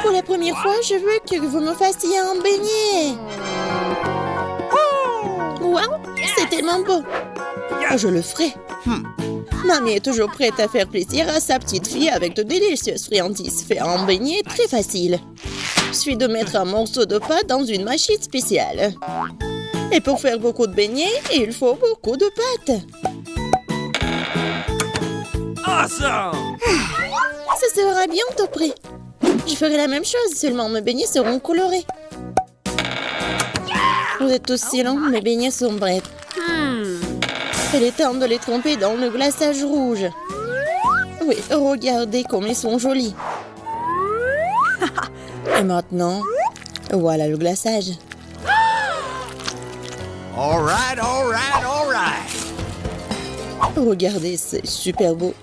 Pour la première fois, je veux que vous me fassiez un beignet. Wow, c'est tellement beau. Je le ferai. Mamie est toujours prête à faire plaisir à sa petite fille avec de délicieuses friandises. Faire un beignet très facile. Il suffit de mettre un morceau de pâte dans une machine spéciale. Et pour faire beaucoup de beignets, il faut beaucoup de pâte. Awesome! Ça sera bientôt prêt. Je ferai la même chose, seulement mes beignets seront colorés. Vous êtes tous si longs, mes beignets sont prêts. Il est temps de les tremper dans le glaçage rouge. Oui, regardez comme ils sont jolis. Et maintenant, voilà le glaçage. All right, all right, all right. Regardez, c'est super beau.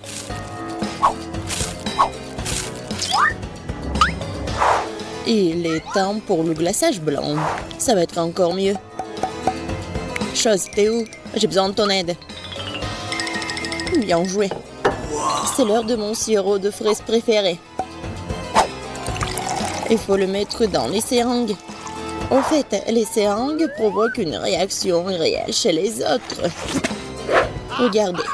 Il est temps pour le glaçage blanc. Ça va être encore mieux. Chose, t'es où? J'ai besoin de ton aide. Bien joué. C'est l'heure de mon sirop de fraises préféré. Il faut le mettre dans les seringues. En fait, les seringues provoquent une réaction réelle chez les autres. Regardez.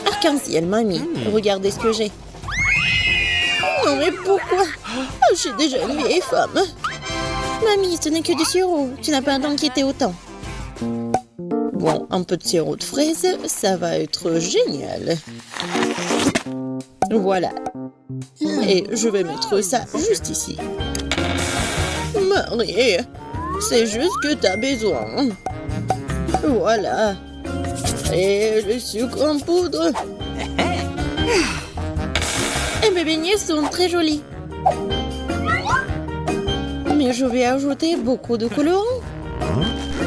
Arc-en-ciel, mamie. Regardez ce que j'ai. Non, mais pourquoi? J'ai déjà une vieille femme. Mamie, ce n'est que du sirop. Tu n'as pas à t'inquiéter autant. Bon, un peu de sirop de fraise, ça va être génial. Voilà. Et je vais mettre ça juste ici. Marie, c'est juste que t'as besoin. Voilà. Et le sucre en poudre. Et mes beignets sont très jolis. Mais je vais ajouter beaucoup de colorants.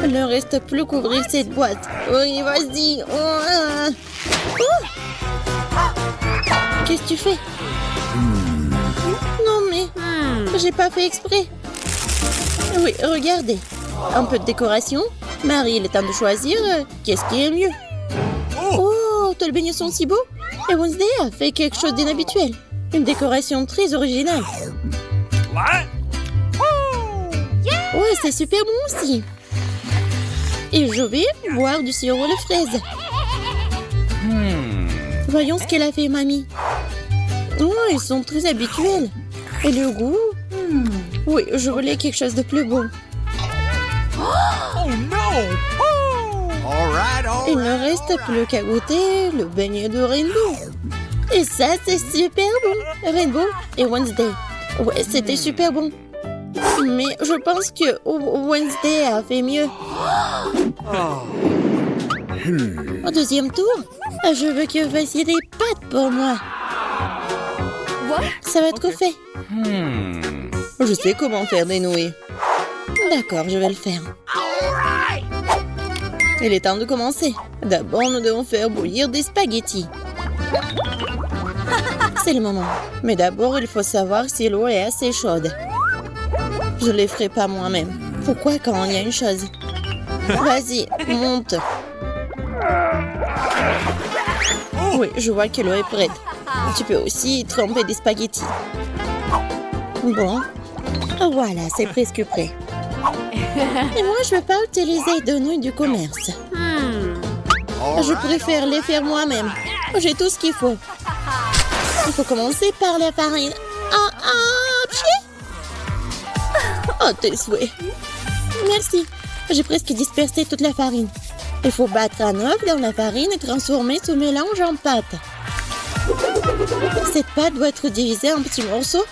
Il ne reste plus qu'ouvrir cette boîte. Oui, vas-y. Oh. Qu'est-ce que tu fais? Non, mais j'ai pas fait exprès. Oui, regardez. Un peu de décoration. Marie, il est temps de choisir. Qu'est-ce qui est mieux? Oh, tous les beignets sont si beaux. Et Wednesday a fait quelque chose d'inhabituel. Une décoration très originale. Ouais, c'est super bon aussi. Et je vais boire du sirop de fraise. Voyons ce qu'elle a fait, mamie. Oh, ils sont très habituels. Et le goût? Oui, je voulais quelque chose de plus beau. Oh non! Il ne reste plus qu'à goûter le beignet de Rainbow. Et ça, c'est super bon. Rainbow et Wednesday. Ouais, c'était super bon. Mais je pense que Wednesday a fait mieux. Au deuxième tour, je veux que vous fassiez des pâtes pour moi. Ça va être fait. Je sais comment faire des nouilles. D'accord, je vais le faire. Il est temps de commencer. D'abord, nous devons faire bouillir des spaghettis. C'est le moment. Mais d'abord, il faut savoir si l'eau est assez chaude. Je ne les ferai pas moi-même. Pourquoi quand il y a une chose? Vas-y, monte. Oui, je vois que l'eau est prête. Tu peux aussi tremper des spaghettis. Bon. Voilà, c'est presque prêt. Et moi, je ne veux pas utiliser de nouilles du commerce. Je préfère les faire moi-même. J'ai tout ce qu'il faut. Il faut commencer par la farine. Oh, tes souhaits. Merci. J'ai presque dispersé toute la farine. Il faut battre un œuf dans la farine et transformer ce mélange en pâte. Cette pâte doit être divisée en petits morceaux.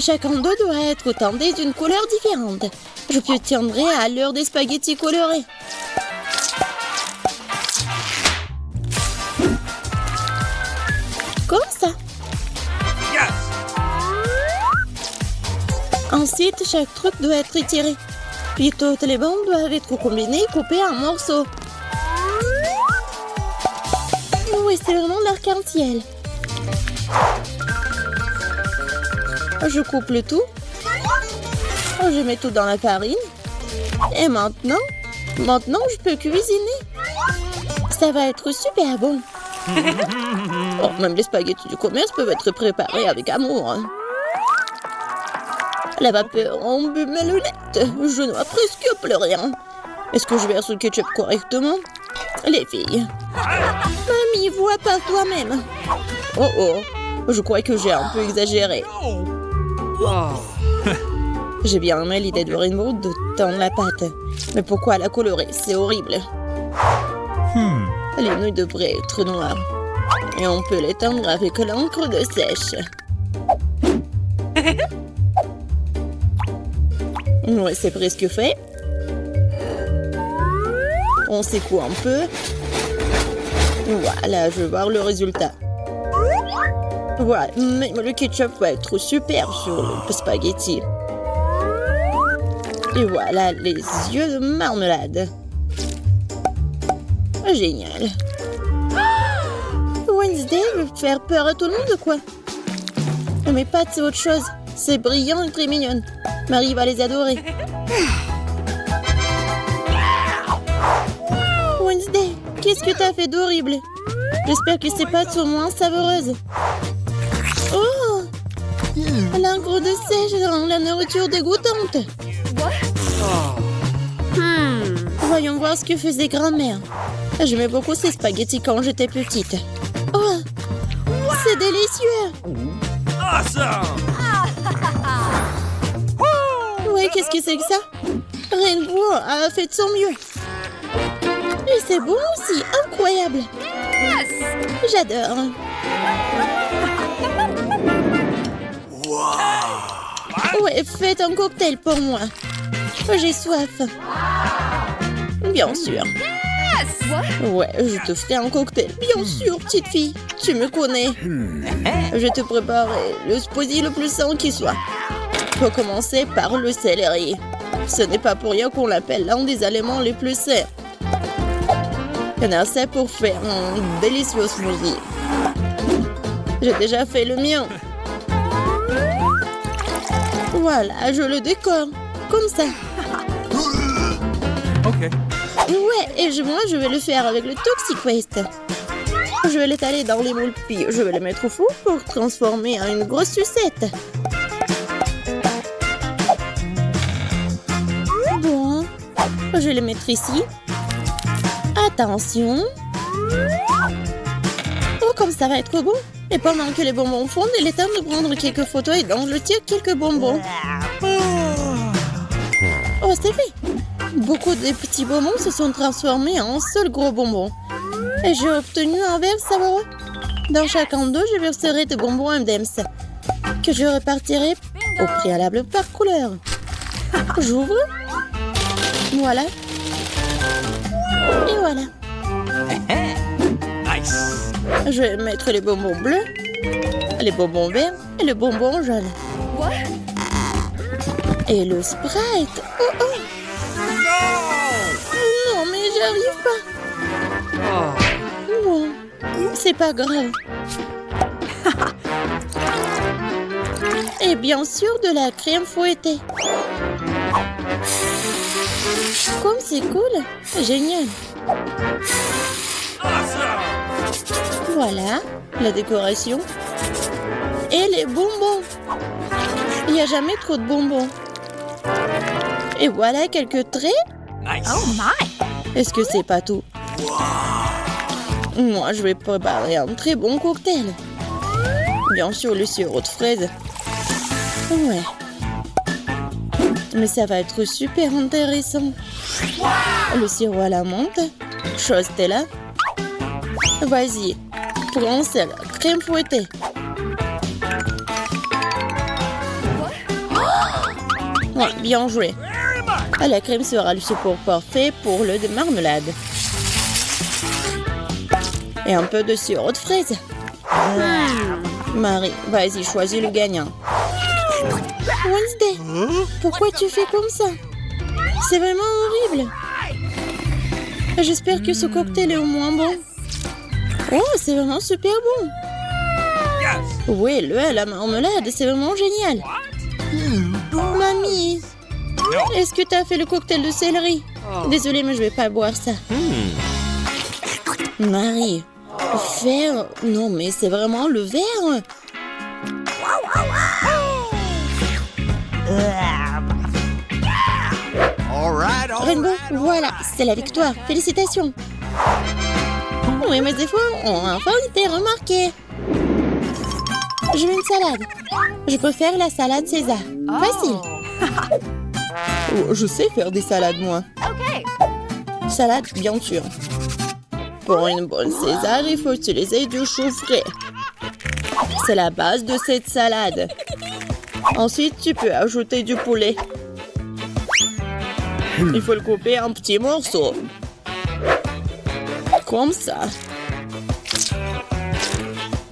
Chaque enduit doit être teinté d'une couleur différente. Je tiendrai à l'heure des spaghettis colorés. Comme ça. Ensuite, chaque truc doit être étiré. Puis toutes les bandes doivent être combinées et coupées en morceaux. Oui, c'est vraiment l'arc-en-ciel. Je coupe le tout. Je mets tout dans la farine. Et maintenant, je peux cuisiner. Ça va être super bon. Oh, même les spaghettis du commerce peuvent être préparés avec amour. La vapeur embue mes lunettes. Je ne vois presque plus rien. Est-ce que je verse le ketchup correctement? Les filles. Mamie, vois par toi-même. Oh oh, je crois que j'ai un peu exagéré. J'ai bien aimé l'idée de Rainbow de tendre la pâte. Mais pourquoi la colorer? C'est horrible. Les nœuds devraient être noirs. Et on peut les teindre avec l'encre de sèche. Ouais, c'est presque fait. On secoue un peu. Voilà, je veux voir le résultat. Voilà, mais le ketchup va être super sur le spaghetti. Et voilà les yeux de marmelade. Génial. Wednesday veut faire peur à tout le monde, quoi. Mes pâtes, c'est autre chose. C'est brillant et très mignonne. Marie va les adorer. Wednesday, qu'est-ce que t'as fait d'horrible? J'espère que ces pâtes sont moins savoureuses. Oh! L'encre de sèche rend la nourriture dégoûtante. Voyons voir ce que faisait grand-mère. J'aimais beaucoup ces spaghettis quand j'étais petite. Oh! C'est délicieux! Awesome! Ouais, qu'est-ce que c'est que ça? Rainbow a fait de son mieux. Et c'est bon aussi, incroyable. J'adore. Ouais, faites un cocktail pour moi. J'ai soif. Bien sûr. Ouais, je te ferai un cocktail. Bien sûr, petite fille. Tu me connais. Je te préparerai le smoothie le plus sain qui soit. Faut commencer par le céleri. Ce n'est pas pour rien qu'on l'appelle l'un des aliments les plus sains. Il y en a assez pour faire un délicieux smoothie. J'ai déjà fait le mien. Voilà, je le décore. Comme ça. Ok. Ouais, et moi, je vais le faire avec le Toxic Waste. Je vais l'étaler dans les moules, puis je vais le mettre au four pour transformer en une grosse sucette. Bon, je vais le mettre ici. Attention. Oh, comme ça va être bon. Et pendant que les bonbons fondent, il est temps de prendre quelques photos et d'engloutir quelques bonbons. Oh, c'est fait. Beaucoup de petits bonbons se sont transformés en un seul gros bonbon. Et j'ai obtenu un verre savoureux. Dans chacun d'eux, je verserai des bonbons M&M's que je répartirai au préalable par couleur. J'ouvre. Voilà. Et voilà. Nice. Je vais mettre les bonbons bleus, les bonbons verts et le bonbon jaune. Et le Sprite. Oh oh. Non, mais j'arrive pas. Bon, c'est pas grave. Et bien sûr, de la crème fouettée. Comme c'est cool. Génial. Voilà, la décoration. Et les bonbons. Il n'y a jamais trop de bonbons. Et voilà quelques traits. Nice. Oh my! Est-ce que c'est pas tout? Moi, je vais préparer un très bon cocktail. Bien sûr, le sirop de fraise. Ouais. Mais ça va être super intéressant. Le sirop à la menthe. Chose Stella. Vas-y, prends celle crème fouettée. Ouais, bien joué. La crème sera le support parfait pour le de marmelade. Et un peu de sirop de fraise. Marie, vas-y, choisis le gagnant. Wednesday, pourquoi tu fais comme ça? C'est vraiment horrible. J'espère que ce cocktail est au moins bon. Oh, c'est vraiment super bon. Yes. Oui, le à la marmelade, c'est vraiment génial. Mamie, est-ce que tu as fait le cocktail de céleri? Désolée, mais je vais pas boire ça. Marie, Faire? Non, mais c'est vraiment le verre. Rainbow, voilà, c'est la victoire. Félicitations. Oui, mes efforts ont enfin été remarqués. Je veux une salade. Je peux faire la salade César. Facile. Oh, je sais faire des salades, moi. Salade, bien sûr. Pour une bonne César, il faut utiliser du chou frais. C'est la base de cette salade. Ensuite, tu peux ajouter du poulet. Il faut le couper en petits morceaux. Comme ça.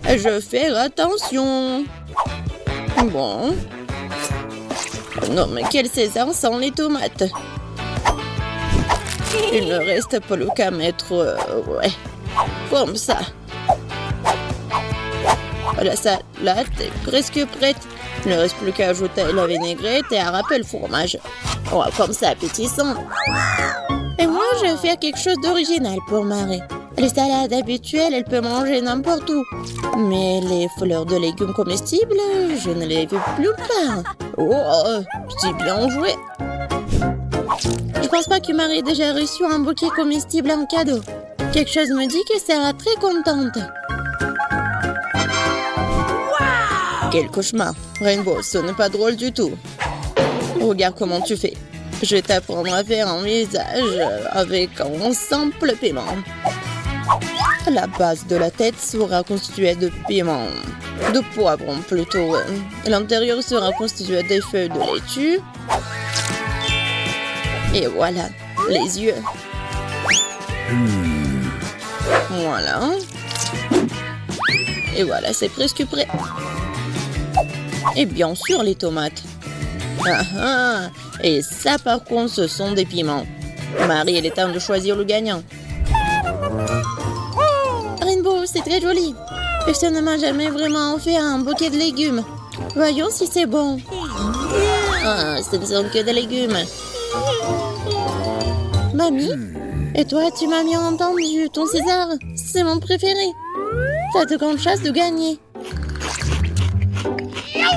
Je vais faire attention. Bon. Non, mais quel César sans les tomates? Il ne reste plus qu'à mettre... ouais. Comme ça. La salade est presque prête. Il ne reste plus qu'à ajouter la vinaigrette et à râper le fromage. Oh, comme ça, appétissant. Et moi, je vais faire quelque chose d'original pour Marie. Les salades habituelles, elle peut manger n'importe où. Mais les fleurs de légumes comestibles, je ne les veux plus pas. Oh, c'est bien joué. Je pense pas que Marie ait déjà reçu un bouquet comestible en cadeau. Quelque chose me dit qu'elle sera très contente. Quel cauchemar. Rainbow, ce n'est pas drôle du tout. Regarde comment tu fais. Je vais t'apprendre à faire un visage avec un simple piment. La base de la tête sera constituée de piment, de poivron plutôt. L'intérieur sera constitué des feuilles de laitue. Et voilà, les yeux. Voilà. Et voilà, c'est presque prêt. Et bien sûr, les tomates. Ah ah. Et ça, par contre, ce sont des piments. Marie, il est temps de choisir le gagnant. Rainbow, c'est très joli. Personne ne m'a jamais vraiment offert un bouquet de légumes. Voyons si c'est bon. Ah, ce ne sont que des légumes. Mamie? Et toi, tu m'as bien entendu. Ton César, c'est mon préféré. T'as de grandes chances de gagner.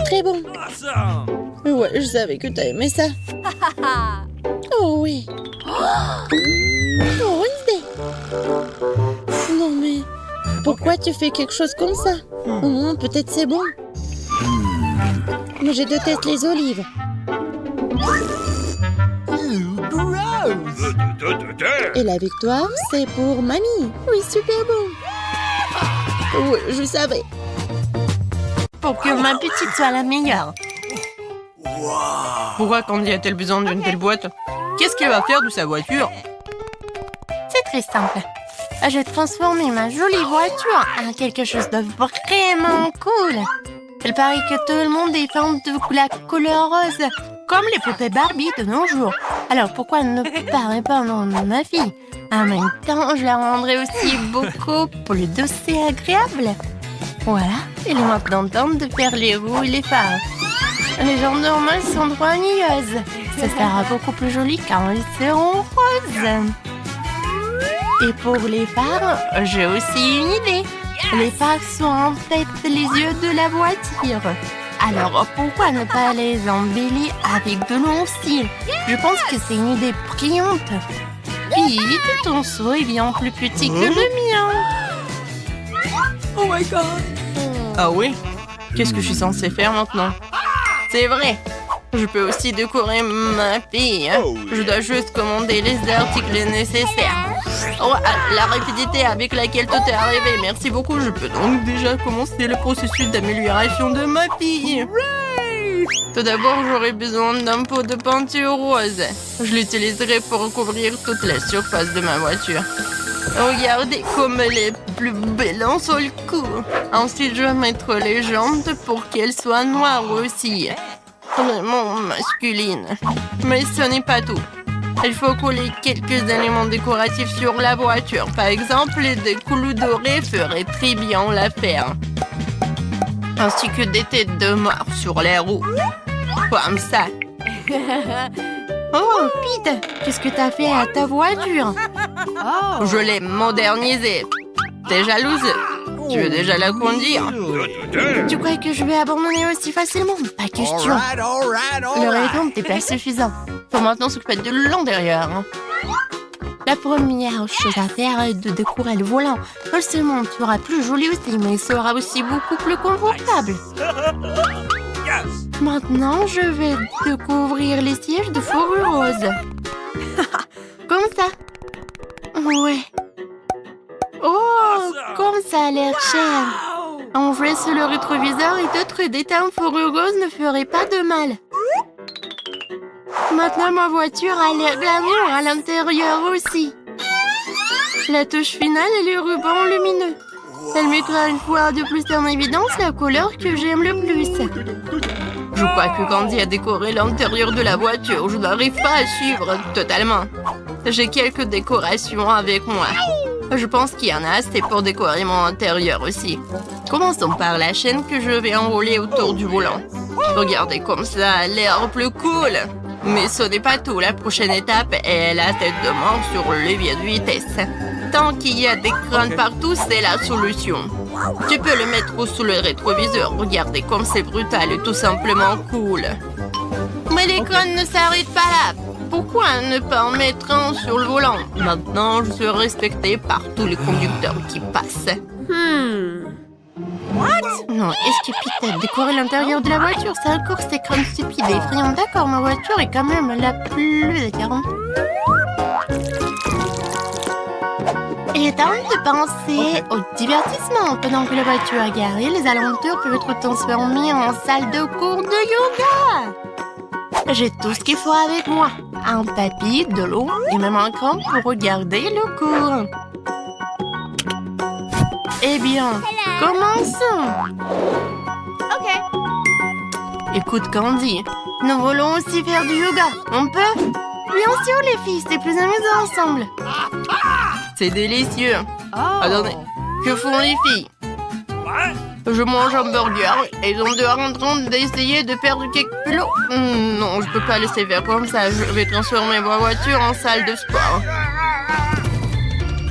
Très bon. Awesome! Ouais, je savais que t'as aimé ça. Oh oui. Oh, Wednesday. Non mais, pourquoi tu fais quelque chose comme ça? Au moins, peut-être c'est bon. Mais je déteste les olives. Et la victoire, c'est pour Mamie. Oui, super bon. Oui, je savais. Pour que ma petite soit la meilleure. Pourquoi Candy a-t-elle besoin d'une telle boîte? Qu'est-ce qu'elle va faire de sa voiture? C'est très simple. Je vais transformer ma jolie voiture en quelque chose de vraiment cool. Il paraît que tout le monde est fan de la couleur rose, comme les poupées Barbie de nos jours. Alors pourquoi ne pas répondre à ma fille? En même temps, je la rendrai aussi beaucoup plus douce et agréable. Voilà, il est maintenant de faire les roues et les phares. Les gens normales sont trop ennuyeuses. Ça sera beaucoup plus joli quand ils seront roses. Et pour les phares, j'ai aussi une idée. Les phares sont en fait les yeux de la voiture. Alors pourquoi ne pas les embellir avec de longs cils? Je pense que c'est une idée brillante. Vite, ton seau est bien plus petit que le mien. Oh my god! Ah oui? Qu'est-ce que je suis censée faire maintenant? C'est vrai! Je peux aussi décorer ma fille. Je dois juste commander les articles nécessaires. Oh, la rapidité avec laquelle tout est arrivé. Merci beaucoup. Je peux donc déjà commencer le processus d'amélioration de ma fille. Tout d'abord, j'aurai besoin d'un pot de peinture rose. Je l'utiliserai pour recouvrir toute la surface de ma voiture. Regardez comme elle est plus belle en seul coup. Ensuite, je vais mettre les jantes pour qu'elles soient noires aussi. Vraiment masculine. Mais ce n'est pas tout. Il faut coller quelques éléments décoratifs sur la voiture. Par exemple, des clous dorés feraient très bien l'affaire. Ainsi que des têtes de mort sur les roues. Comme ça. Oh, Pete, qu'est-ce que t'as fait à ta voiture? Je l'ai modernisée. T'es jalouse? Tu veux déjà la conduire? Tu crois que je vais abandonner aussi facilement? Pas question. Le règlement n'était pas suffisant. Faut maintenant s'occuper de l'intérieur. La première chose à faire est de décorer le volant. Non seulement tu seras plus joli aussi, mais il sera aussi beaucoup plus confortable. Yes. Maintenant, je vais découvrir les sièges de fourrure rose. Comme ça. Ouais. Oh, comme ça a l'air cher. En vrai, sur le rétroviseur et d'autres détails en fourrure rose ne feraient pas de mal. Maintenant, ma voiture a l'air glamour à l'intérieur aussi. La touche finale est le ruban lumineux. Elle mettra une fois de plus en évidence la couleur que j'aime le plus. Je crois que Candy a décoré l'intérieur de la voiture. Je n'arrive pas à suivre totalement. J'ai quelques décorations avec moi. Je pense qu'il y en a assez pour décorer mon intérieur aussi. Commençons par la chaîne que je vais enrouler autour du volant. Regardez comme ça a l'air plus cool. Mais ce n'est pas tout. La prochaine étape est la tête de mort sur le levier de vitesse. Tant qu'il y a des crânes partout, c'est la solution. Tu peux le mettre sous le rétroviseur. Regardez comme c'est brutal et tout simplement cool. Mais les crânes ne s'arrêtent pas là. Pourquoi ne pas en mettre un sur le volant? Maintenant, je suis respectée par tous les conducteurs qui passent. Non, est-ce que Pete a décoré l'intérieur de la voiture? C'est encore ces crânes stupides et effrayants. D'accord, ma voiture est quand même la plus écœurante. Il est temps de penser au divertissement. Pendant que la voiture est garée, les alentours peuvent être transformés en salle de cours de yoga. J'ai tout ce qu'il faut avec moi. Un tapis, de l'eau et même un cran pour regarder le cours. Eh bien, commençons. Écoute, Candy, nous voulons aussi faire du yoga. On peut? Bien sûr, les filles, c'est plus amusant ensemble. C'est délicieux. Attendez, que font les filles? Je mange un burger et ils sont dehors en train d'essayer de perdre quelques kilos. Non, je peux pas laisser faire comme ça. Je vais transformer ma voiture en salle de sport.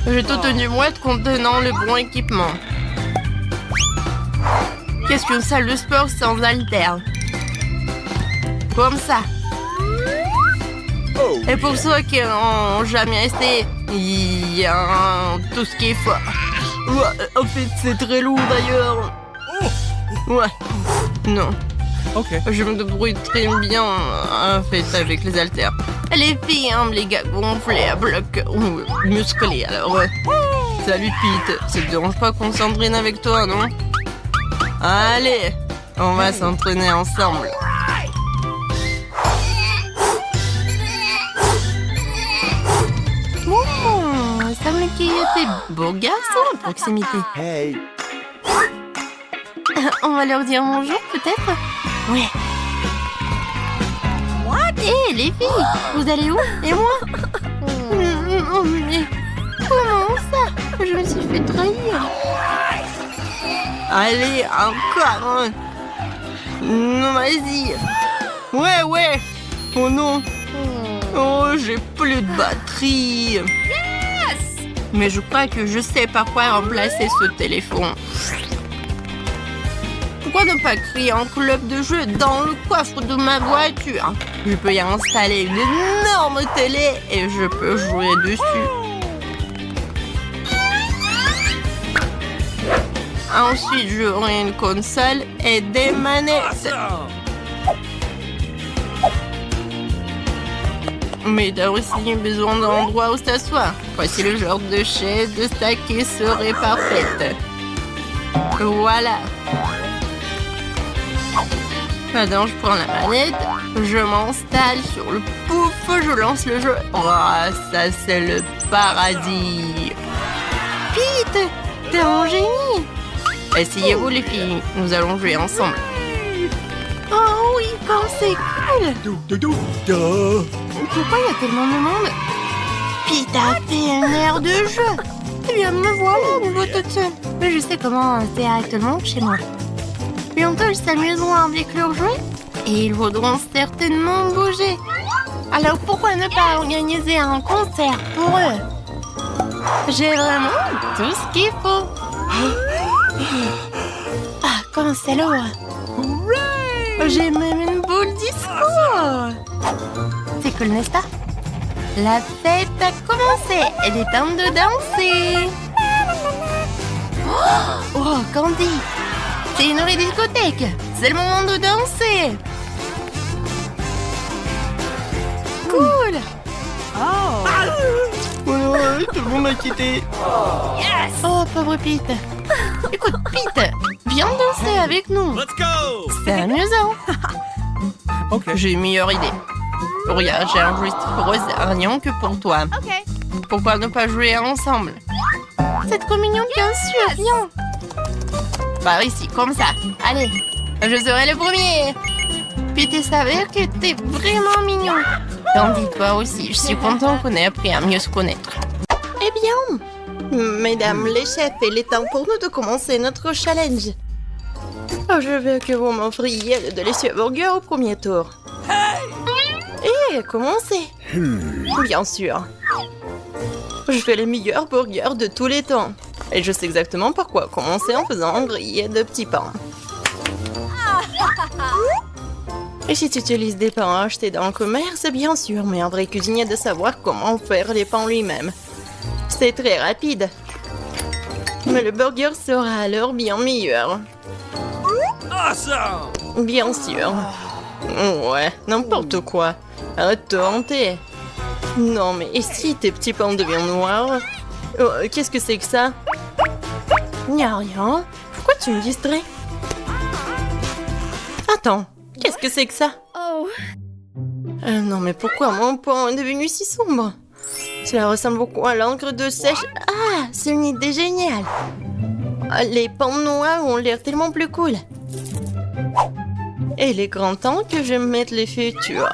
J'ai toute une boîte contenant le bon équipement. Qu'est-ce qu'une salle de sport sans haltères? Comme ça. Et pour ceux qui n'ont jamais essayé, il y a tout ce qu'il faut. Ouais, en fait, c'est très lourd d'ailleurs. Ouais. Non. Je me débrouille très bien en fait avec les haltères. Les filles aiment les gars gonflés à bloc musclés alors. Salut Pete, ça te dérange pas qu'on s'entraîne avec toi, non? Allez, on va s'entraîner ensemble. Ça me qu'il y a des beaux garçons à proximité. Hey. On va leur dire bonjour, peut-être? Ouais. Hé, les filles, vous allez où? Et moi? Oh, mais comment ça? Je me suis fait trahir. Allez, encore. Non, vas-y. Ouais. Oh non. Oh, j'ai plus de batterie. Mais je crois que je sais par quoi remplacer ce téléphone. Pourquoi ne pas créer un club de jeu dans le coffre de ma voiture? Je peux y installer une énorme télé et je peux jouer dessus. Ensuite, j'aurai une console et des manettes. Mais t'as aussi besoin d'un endroit où s'asseoir. Voici le genre de chaise de ça qui serait parfaite. Voilà. Maintenant, je prends la manette, je m'installe sur le pouf, je lance le jeu. Oh, ça c'est le paradis. Pete, t'es un génie. Asseyez-vous les filles, nous allons jouer ensemble. Oh oui, comme c'est cool. Pourquoi il y a tellement de monde? Pete a fait un air de jeu. Eh bien, me voilà, nouveau toute seule. Mais je sais comment c'est actuellement chez moi. Bientôt, ils s'amuseront avec leurs jouets et ils voudront certainement bouger. Alors, pourquoi ne pas organiser un concert pour eux? J'ai vraiment tout ce qu'il faut. Ah, comment c'est lourd. J'ai même une boule disco. C'est cool, n'est-ce pas? La fête a commencé. Il est temps de danser. Oh, Candy. C'est une vraie discothèque. C'est le moment de danser. Cool. Ouais, tout le monde m'a quitté. Oh, pauvre Pete. Écoute, Pete, viens danser avec nous. Let's go. C'est amusant. Ok. J'ai une meilleure idée. Regarde, j'ai un joystick rose rien que pour toi. Pourquoi ne pas jouer ensemble? Cette communion, bien sûr, viens. Par ici, comme ça. Allez, je serai le premier. Pete s'avère que t'es vraiment mignon. Tandis toi aussi, je suis content qu'on ait appris à mieux se connaître. Eh bien, mesdames les chefs, il est temps pour nous de commencer notre challenge. Oh, je veux que vous m'offriez le délicieux burger au premier tour. Et commencez. Bien sûr. Je fais les meilleurs burgers de tous les temps. Et je sais exactement pourquoi. Commencer en faisant griller de petits pains. Et si tu utilises des pains achetés dans le commerce, bien sûr, mais un vrai cuisinier de savoir comment faire les pains lui-même. C'est très rapide. Mais le burger sera alors bien meilleur. Awesome. Bien sûr. Ouais, n'importe quoi. Arrête de tenter. Non, mais et si tes petits pains deviennent noirs? Oh, qu'est-ce que c'est que ça? Y a rien. Pourquoi tu me distrais? Attends, qu'est-ce que c'est que ça? Non, mais pourquoi mon pain est devenu si sombre? Cela ressemble beaucoup à l'encre de sèche. Ah, c'est une idée géniale. Les pains noirs ont l'air tellement plus cool. Et il est grand temps que je mette les futurs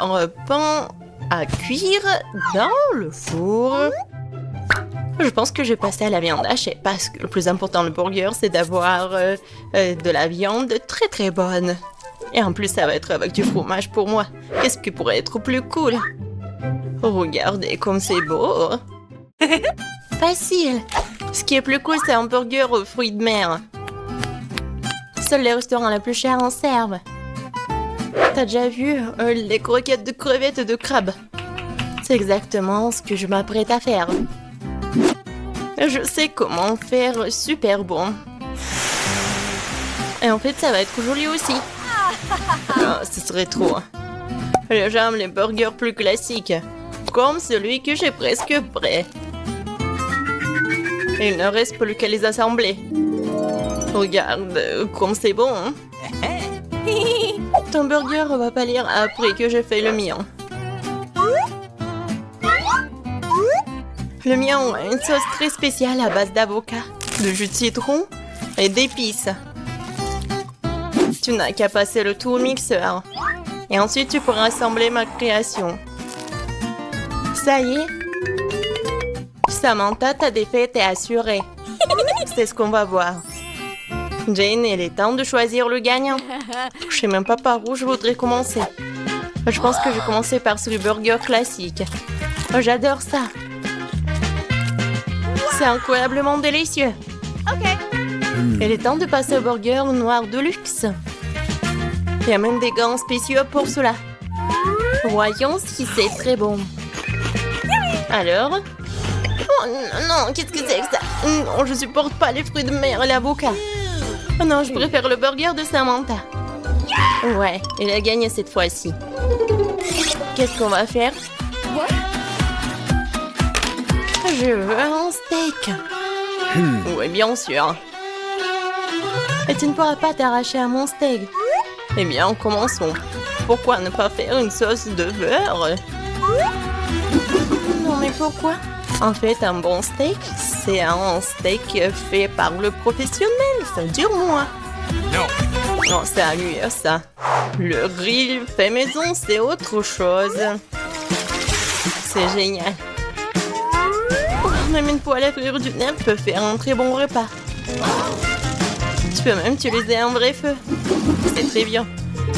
pains à cuire dans le four. Je pense que je vais passer à la viande hachée parce que le plus important le burger, c'est d'avoir de la viande très très bonne. Et en plus, ça va être avec du fromage pour moi. Qu'est-ce qui pourrait être plus cool? Regardez comme c'est beau. Facile. Ce qui est plus cool, c'est un burger aux fruits de mer. Seuls les restaurants les plus chers en servent. T'as déjà vu les croquettes de crevettes et de crabes? C'est exactement ce que je m'apprête à faire. Je sais comment faire super bon. Et en fait, ça va être joli aussi. Oh, ce serait trop. J'aime les burgers plus classiques, comme celui que j'ai presque prêt. Il ne reste plus qu'à les assembler. Regarde comme c'est bon. Ton burger va pâlir après que j'ai fait le mien. Le mien a une sauce très spéciale à base d'avocat, de jus de citron et d'épices. Tu n'as qu'à passer le tout au mixeur. Et ensuite, tu pourras assembler ma création. Ça y est. Samantha, ta défaite est assurée. C'est ce qu'on va voir. Jane, il est temps de choisir le gagnant. Je sais même pas par où je voudrais commencer. Je pense que je vais commencer par ce burger classique. Oh, j'adore ça. C'est incroyablement délicieux. Il est temps de passer au burger noir de luxe. Il y a même des gants spéciaux pour cela. Voyons si c'est très bon. Alors? Oh non, qu'est-ce que c'est que ça? Non, je supporte pas les fruits de mer et l'avocat. Oh non, je préfère le burger de Samantha. Ouais, il a gagné cette fois-ci. Qu'est-ce qu'on va faire? Je veux un steak. Oui, bien sûr. Et tu ne pourras pas t'arracher à mon steak. Eh bien, commençons. Pourquoi ne pas faire une sauce de beurre? Non, mais pourquoi? En fait, un bon steak, c'est un steak fait par le professionnel. Ça dure moins. Non, c'est mieux, ça. Le grill fait maison, c'est autre chose. C'est génial. Oh, même une poêle à frire du nerf peut faire un très bon repas. Tu peux même utiliser un vrai feu. C'est très bien.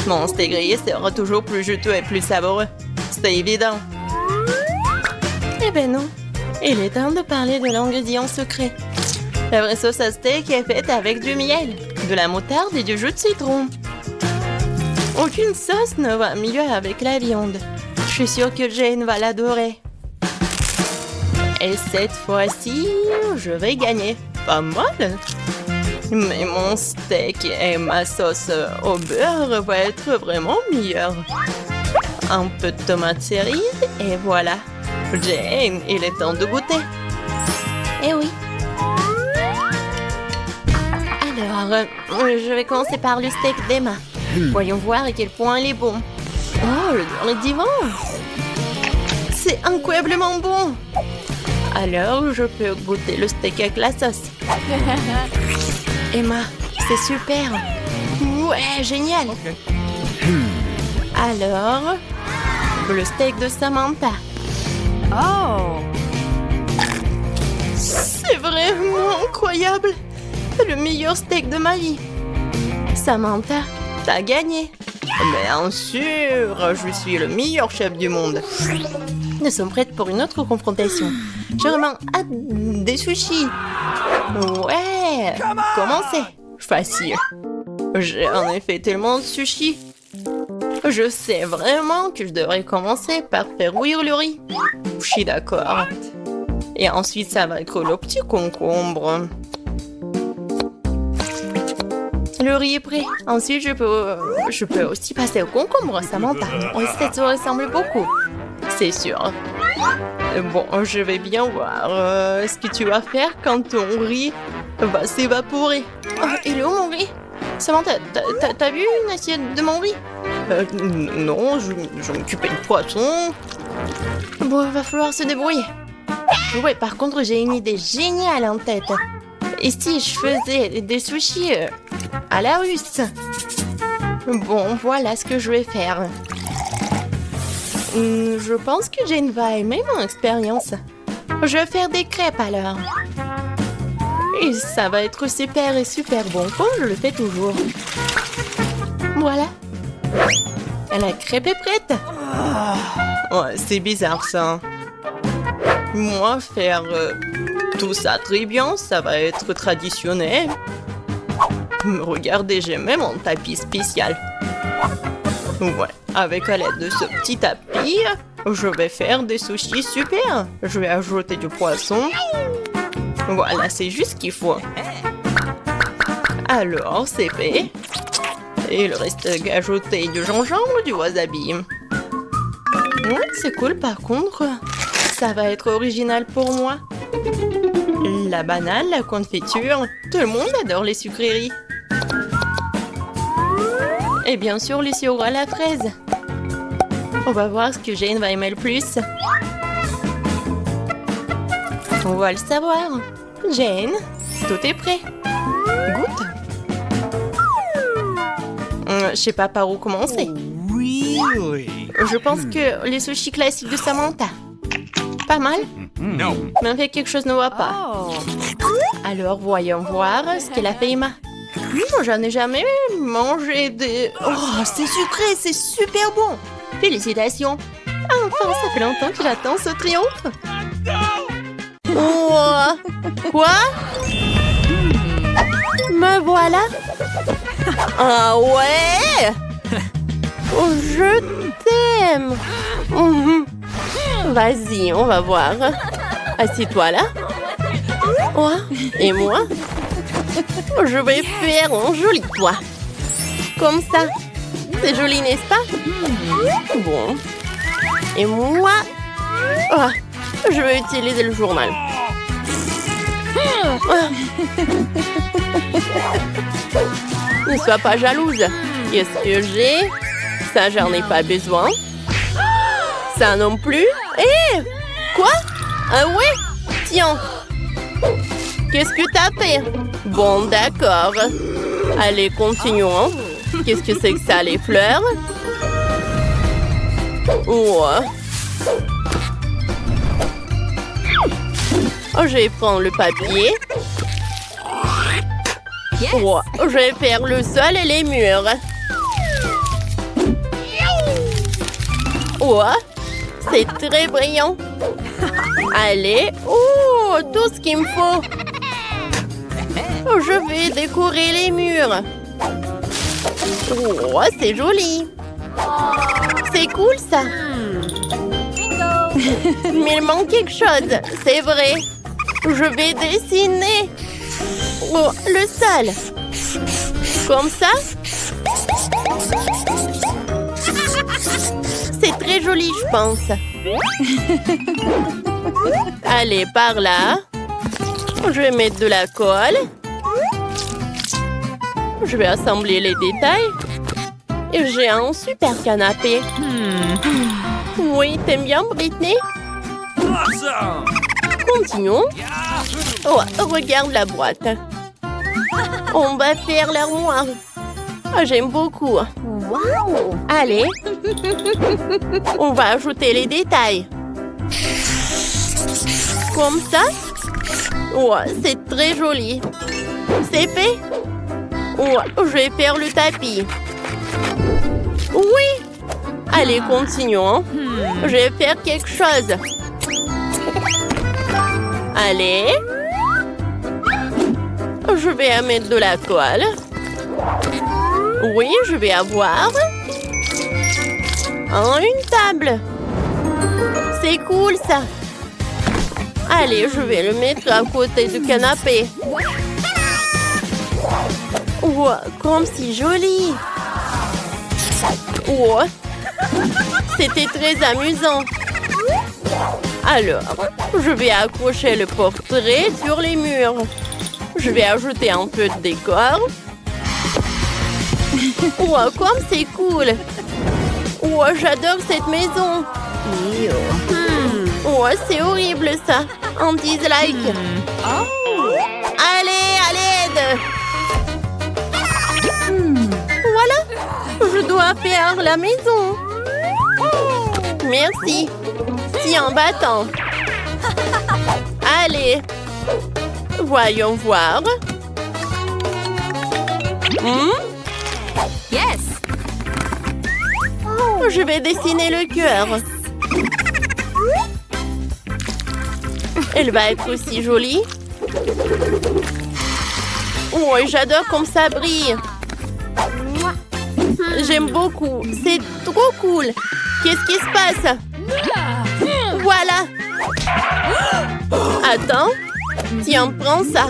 Mon steak grillé sera toujours plus juteux et plus savoureux. C'est évident. Eh ben non. Il est temps de parler de l'ingrédient secret. La vraie sauce à steak est faite avec du miel, de la moutarde et du jus de citron. Aucune sauce ne va mieux avec la viande. Je suis sûre que Jane va l'adorer. Et cette fois-ci, je vais gagner. Pas mal. Mais mon steak et ma sauce au beurre vont être vraiment meilleurs. Un peu de tomate cerise et voilà. Jane, il est temps de goûter. Eh oui. Alors, je vais commencer par le steak d'Emma. Voyons voir à quel point il est bon. Oh, l'odeur est divin. C'est incroyablement bon. Alors, je peux goûter le steak avec la sauce. Emma, c'est super. Ouais, génial. Alors, le steak de Samantha. Oh! C'est vraiment incroyable. C'est le meilleur steak de ma vie. Samantha, t'as gagné. Bien sûr, je suis le meilleur chef du monde. Nous sommes prêtes pour une autre confrontation. J'ai vraiment hâte des sushis. Ouais, commencez. Facile. J'ai en effet tellement de sushis. Je sais vraiment que je devrais commencer par faire bouillir le riz. Je suis d'accord. Et ensuite, ça va être le petit concombre. Le riz est prêt. Ensuite, je peux aussi passer au concombre, Samantha. Ça te ressemble beaucoup. C'est sûr. Bon, je vais bien voir ce que tu vas faire quand ton riz va s'évaporer. Oh, il est où mon riz? Samantha, t'as vu une assiette de mon riz? Non, je m'occupais du poisson. Bon, il va falloir se débrouiller. Ouais, par contre, j'ai une idée géniale en tête. Et si je faisais des sushis à la russe? Bon, voilà ce que je vais faire. Je pense que Jane va aimer mon expérience. Je vais faire des crêpes alors. Et ça va être super et super bon, comme je le fais toujours. Voilà. La crêpe est prête. Ouais, c'est bizarre ça. Moi, faire tout ça très bien, ça va être traditionnel. Regardez, j'ai même un tapis spécial. Ouais, avec l'aide de ce petit tapis, je vais faire des sushis super. Je vais ajouter du poisson. Voilà, c'est juste ce qu'il faut. Alors, c'est fait. Et il reste qu'à ajouter du gingembre, du wasabi. Ouais, c'est cool par contre. Ça va être original pour moi. La banane, la confiture, tout le monde adore les sucreries. Et bien sûr, le sirop à la fraise. On va voir ce que Jane va aimer le plus. On va le savoir. Jane, tout est prêt. Goûte. Je sais pas par où commencer. Really? Je pense que les sushis classiques de Samantha. Pas mal? No. Mais en fait, quelque chose ne va pas. Oh! Alors, voyons voir ce qu'elle a fait, Emma. J'en ai jamais mangé des... Oh, c'est sucré, c'est super bon. Félicitations. Enfin, ça fait longtemps que j'attends ce triomphe. Oh, quoi? Me voilà. Ah ouais? Oh, je t'aime. Vas-y, on va voir. Assieds-toi là. Oh, et moi? Je vais faire un joli toit. Comme ça. C'est joli, n'est-ce pas? Bon. Et moi? Oh, je vais utiliser le journal. Ne sois pas jalouse. Qu'est-ce que j'ai? Ça, j'en ai pas besoin. Ça non plus. Hé! Quoi? Ah ouais? Tiens. Qu'est-ce que t'as fait? Bon, d'accord. Allez, continuons. Qu'est-ce que c'est que ça, les fleurs? Oh. Oh, je vais prendre le papier. Oh, je vais faire le sol et les murs. Oh, c'est très brillant. Allez, oh, tout ce qu'il me faut. Je vais décorer les murs. Oh, c'est joli. C'est cool ça. Mais il manque quelque chose, c'est vrai. Je vais dessiner. Oh, le sol. Comme ça. C'est très joli, je pense. Allez, par là. Je vais mettre de la colle. Je vais assembler les détails. Et j'ai un super canapé. Oui, t'aimes bien, Britney? Awesome! Continuons. Oh, regarde la boîte. On va faire l'armoire. Oh, j'aime beaucoup. Wow. Allez. On va ajouter les détails. Comme ça. Oh, c'est très joli. C'est fait. Oh, je vais faire le tapis. Oui. Allez, continuons. Je vais faire quelque chose. Allez. Je vais mettre de la colle. Oui, je vais avoir une table. C'est cool, ça. Allez, je vais le mettre à côté du canapé. Wow, comme c'est joli. Wow. C'était très amusant. Alors, je vais accrocher le portrait sur les murs. Je vais ajouter un peu de décor. Wow, comme c'est cool. Wow, j'adore cette maison. Wow, c'est horrible ça. Un dislike. Allez, à l'aide. Voilà, je dois faire la maison. Merci. Tiens, bâton. Allez. Voyons voir. Yes. Je vais dessiner le cœur. Elle va être aussi jolie. Oh, j'adore comme ça brille. J'aime beaucoup. C'est trop cool. Qu'est-ce qui se passe? Voilà. Attends. Tiens, prends ça.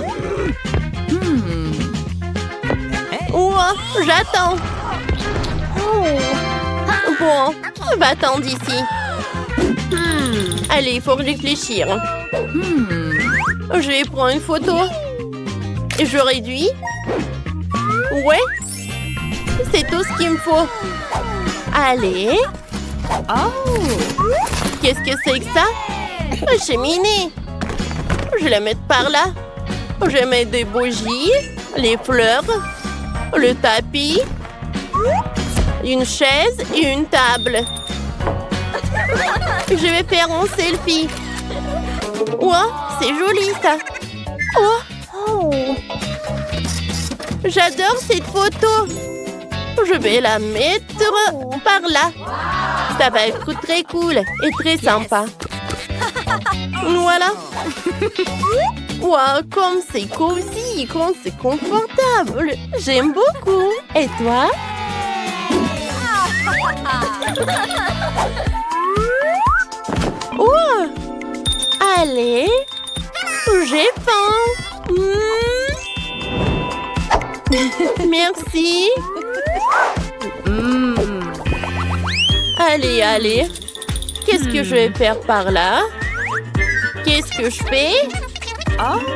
Oh, j'attends. Bon, va-t'en d'ici. Allez, il faut réfléchir. Je vais prendre une photo. Et je réduis. Ouais. C'est tout ce qu'il me faut. Allez. Qu'est-ce que c'est que ça? Une cheminée. Je vais la mettre par là. Je vais mettre des bougies, les fleurs, le tapis, une chaise et une table. Je vais faire un selfie. Oh, c'est joli ça. Oh. J'adore cette photo. Je vais la mettre par là. Ça va être très cool et très sympa. Voilà. Wow, comme c'est cosy, comme c'est confortable. J'aime beaucoup. Et toi? Oh! Allez, j'ai faim. Merci. Allez, allez. Qu'est-ce que je vais faire par là? Qu'est-ce que je fais?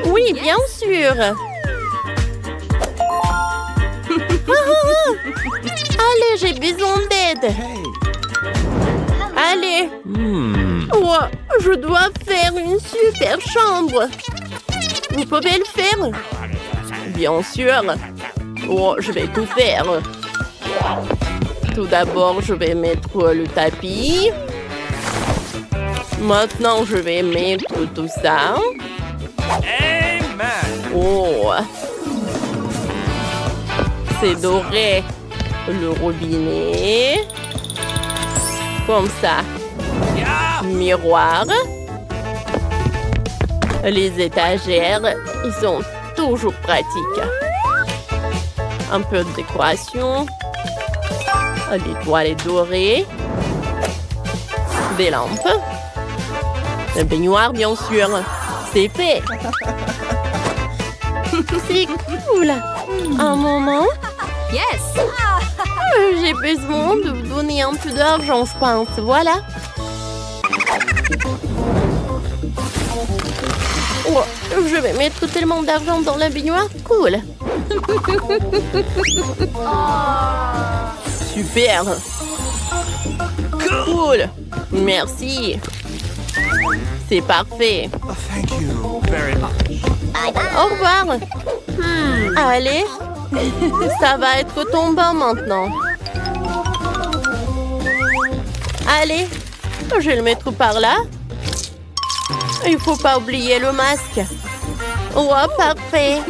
Oui, bien sûr. Allez, j'ai besoin d'aide. Allez. Oh, je dois faire une super chambre. Vous pouvez le faire? Bien sûr. Oh, je vais tout faire. Tout d'abord, je vais mettre le tapis. Maintenant, je vais mettre tout ça. Amen! Oh! C'est doré. Le robinet. Comme ça. Yeah! Miroir. Les étagères, ils sont toujours pratiques. Un peu de décoration. Les toilettes dorées. Des lampes. Le baignoire, bien sûr. C'est fait. C'est cool. Un moment. Yes. J'ai besoin de vous donner un peu d'argent, je pense. Voilà. Oh, je vais mettre tellement d'argent dans la baignoire. Cool. Super. Cool. Merci. C'est parfait. Thank you very much. Au revoir. Allez. Ça va être ton bain maintenant. Allez. Je vais le mettre par là. Il faut pas oublier le masque. Oh, parfait.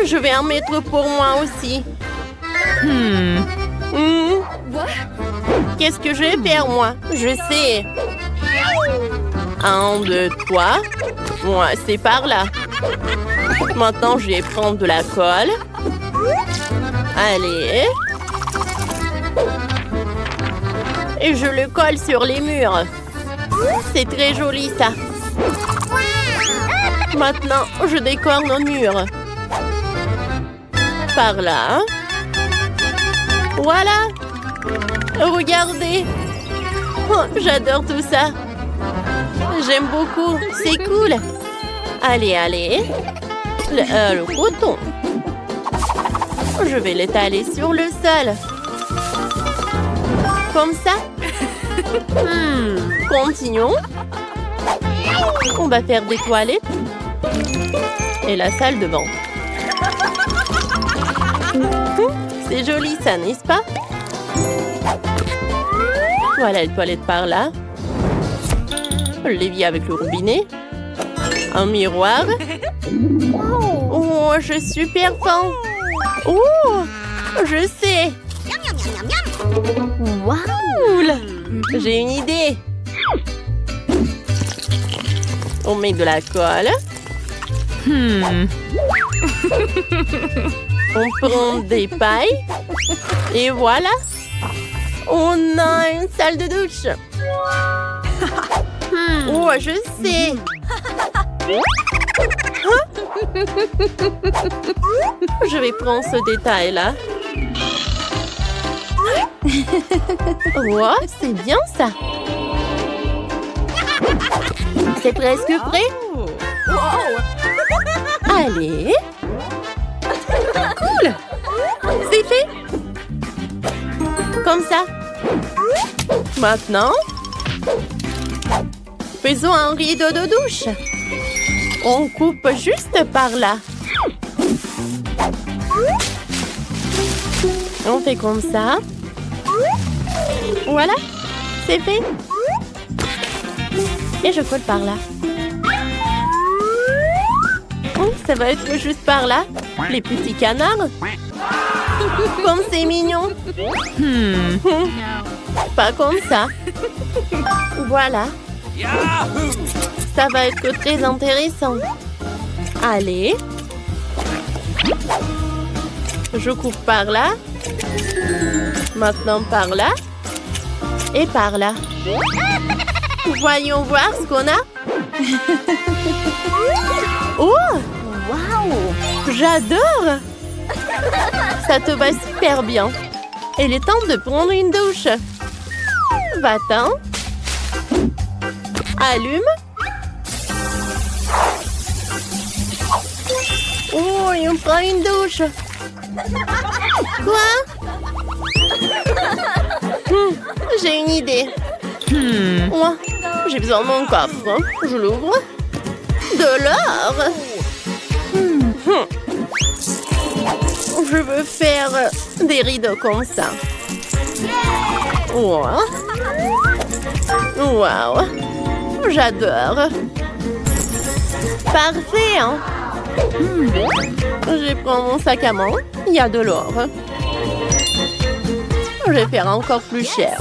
Je vais en mettre pour moi aussi. Qu'est-ce que je vais faire, moi? Je sais. 1, 2, 3. Moi, c'est par là. Maintenant, je vais prendre de la colle. Allez. Et je le colle sur les murs. C'est très joli, ça. Maintenant, je décore nos murs. Par là. Voilà. Regardez. Oh, j'adore tout ça. J'aime beaucoup. C'est cool. Allez, allez. Le coton. Je vais l'étaler sur le sol. Comme ça. Continuons. On va faire des toilettes. Et la salle de bain. C'est joli ça, n'est-ce pas? Voilà les toilettes par là. L'évier avec le robinet. Un miroir. Oh, je suis super fan. Oh, je sais. Wow. J'ai une idée. On met de la colle. On prend des pailles. Et voilà. On a une salle de douche. Oh, je sais. Je vais prendre ce détail-là. Oh, c'est bien ça. C'est presque prêt. Allez. Cool. C'est fait. Comme ça. Maintenant, faisons un rideau de douche. On coupe juste par là. On fait comme ça. Voilà, c'est fait. Et je colle par là. Oh, ça va être juste par là. Les petits canards. Comme c'est mignon. Pas comme ça. Voilà. Ça va être très intéressant. Allez. Je coupe par là. Maintenant par là. Et par là. Voyons voir ce qu'on a. Oh! Waouh! J'adore! Ça te va super bien. Il est temps de prendre une douche. Va-t'en. Allume. Oh, et on prend une douche. Quoi? J'ai une idée. Moi, j'ai besoin de mon coffre. Je l'ouvre. De l'or. Je veux faire des rideaux comme ça. Wow. Wow. J'adore. Parfait, hein? Je prends mon sac à main. Il y a de l'or. Je vais faire encore plus cher.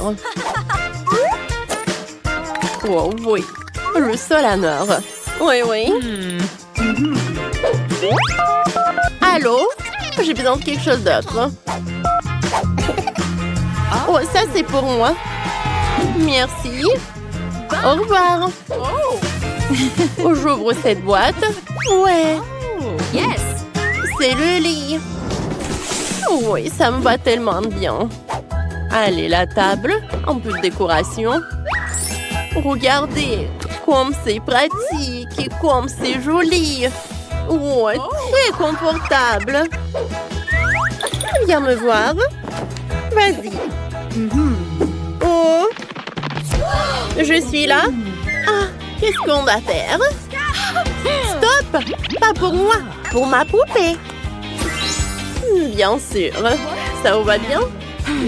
Oh oui. Le Solanor. Oui, oui. Allô? J'ai besoin de quelque chose d'autre. Oh, ça c'est pour moi. Merci. Au revoir. Oh, j'ouvre cette boîte. Ouais. Yes. C'est le lit. Oui, ça me va tellement bien. Allez, la table. Un peu de décoration. Regardez, comme c'est pratique et comme c'est joli. Ouais, très confortable. Viens me voir. Vas-y. Oh, je suis là. Ah, qu'est-ce qu'on va faire? Stop! Pas pour moi, pour ma poupée. Bien sûr. Ça vous va bien?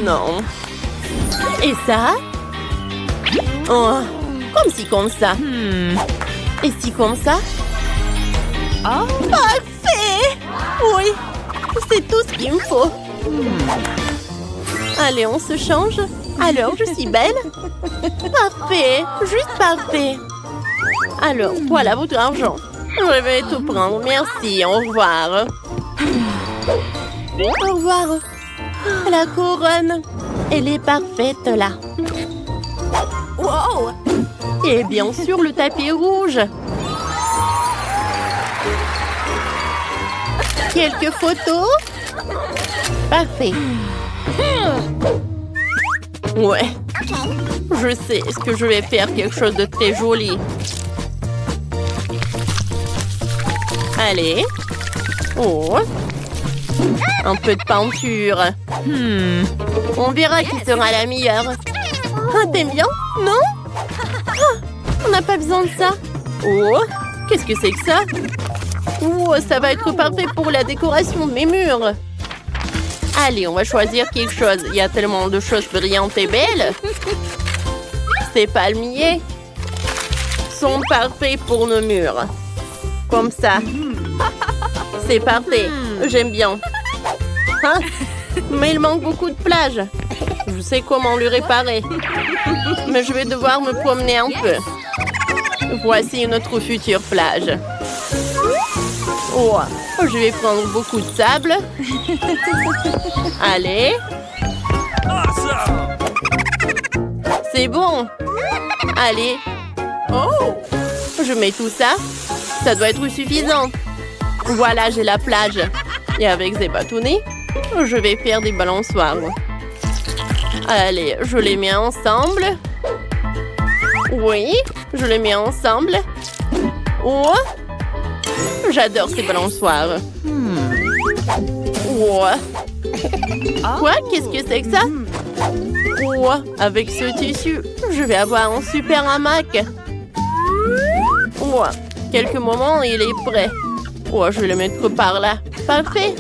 Non. Et ça? Oh, comme si comme ça. Et si comme ça? Parfait! Oui, c'est tout ce qu'il me faut. Allez, on se change. Alors, je suis belle? Parfait, juste parfait. Alors, voilà votre argent. Je vais tout prendre, merci, au revoir. Au revoir. La couronne, elle est parfaite là. Wow! Et bien sûr, le tapis rouge. Quelques photos? Parfait. Ouais. Je sais ce que je vais faire, quelque chose de très joli. Allez. Oh. Un peu de peinture. On verra qui sera la meilleure. Ah, t'aimes bien? Non? Ah, on n'a pas besoin de ça. Oh, qu'est-ce que c'est que ça? Oh, ça va être parfait pour la décoration de mes murs. Allez, on va choisir quelque chose. Il y a tellement de choses brillantes et belles. Ces palmiers sont parfaits pour nos murs. Comme ça. C'est parfait. J'aime bien. Hein? Mais il manque beaucoup de plage. Je sais comment le réparer. Mais je vais devoir me promener un peu. Voici notre future plage. Oh, je vais prendre beaucoup de sable. Allez. C'est bon. Allez. Oh, je mets tout ça. Ça doit être suffisant. Voilà, j'ai la plage. Et avec ces bâtonnets, je vais faire des balançoires. Allez, je les mets ensemble. Oui, je les mets ensemble. Oh, j'adore ces balançoires. Oh. Quoi? Qu'est-ce que c'est que ça? Oh, avec ce tissu, je vais avoir un super hamac. Oh, quelques moments, il est prêt. Oh, je vais le mettre par là. Parfait.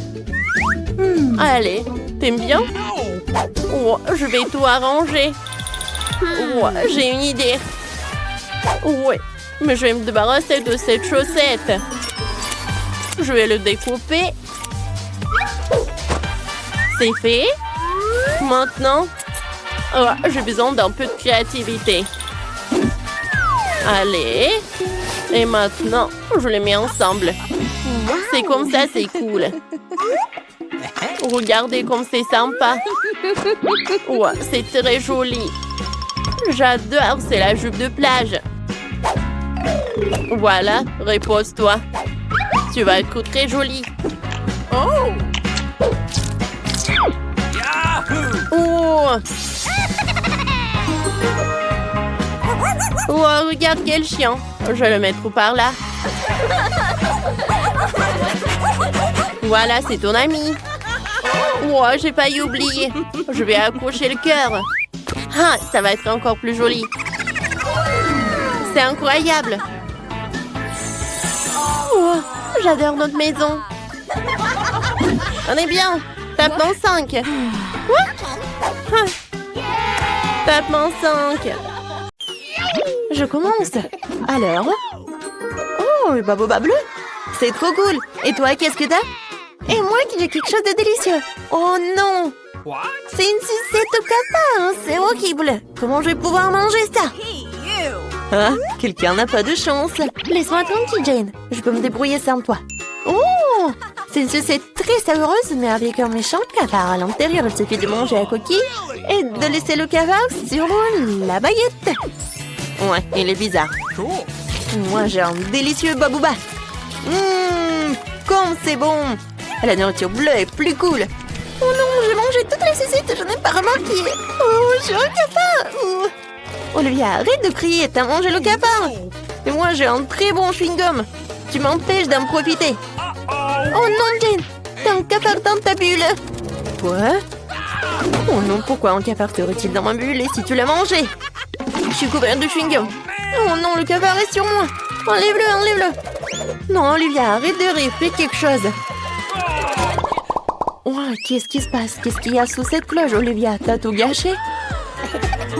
Allez, t'aimes bien? Oh, je vais tout arranger. Oh, j'ai une idée. Ouais, mais je vais me débarrasser de cette chaussette. Je vais le découper. C'est fait. Maintenant, oh, j'ai besoin d'un peu de créativité. Allez. Et maintenant, je les mets ensemble. C'est comme ça, c'est cool. Regardez comme c'est sympa. Ouais, c'est très joli. J'adore, c'est la jupe de plage. Voilà, repose-toi. Tu vas être très jolie. Oh! Oh! Oh, regarde quel chien. Je vais le mettre par là. Voilà, c'est ton ami. Oh, j'ai failli oublier. Je vais accrocher le cœur. Ah, ça va être encore plus joli. C'est incroyable. Oh, j'adore notre maison. On est bien. Tape dans 5. Quoi? Ah. Tape dans 5. Je commence. Alors? Oh, le baobab bleu. C'est trop cool. Et toi, qu'est-ce que t'as? Et moi, j'ai quelque chose de délicieux. Oh non! C'est une sucette au capin. C'est horrible. Comment je vais pouvoir manger ça? Ah, quelqu'un n'a pas de chance. Laisse-moi tranquille, Jane. Je peux me débrouiller sans toi. Oh, c'est une sauce très savoureuse, mais avec un méchant cafard à l'intérieur. Il suffit de manger la coquille et de laisser le cafard sur la baguette. Ouais, il est bizarre. Cool. Moi, j'ai un délicieux babouba. Comme c'est bon. La nourriture bleue est plus cool. Oh non, j'ai mangé toute la saucisse, je n'ai pas remarqué. Oh, j'ai un cafard. Oh. Olivia, arrête de crier, t'as mangé le cafard. Et moi, j'ai un très bon chewing-gum. Tu m'empêches d'en profiter. Oh non, Jane, t'as un cafard dans ta bulle. Quoi? Oh non, pourquoi un cafard serait-il dans ma bulle et si tu l'as mangé? Je suis couverte de chewing-gum. Oh non, le cafard est sur moi. Enlève-le, enlève-le. Non, Olivia, arrête de rire, fais quelque chose. Oh, qu'est-ce qui se passe? Qu'est-ce qu'il y a sous cette cloche, Olivia? T'as tout gâché?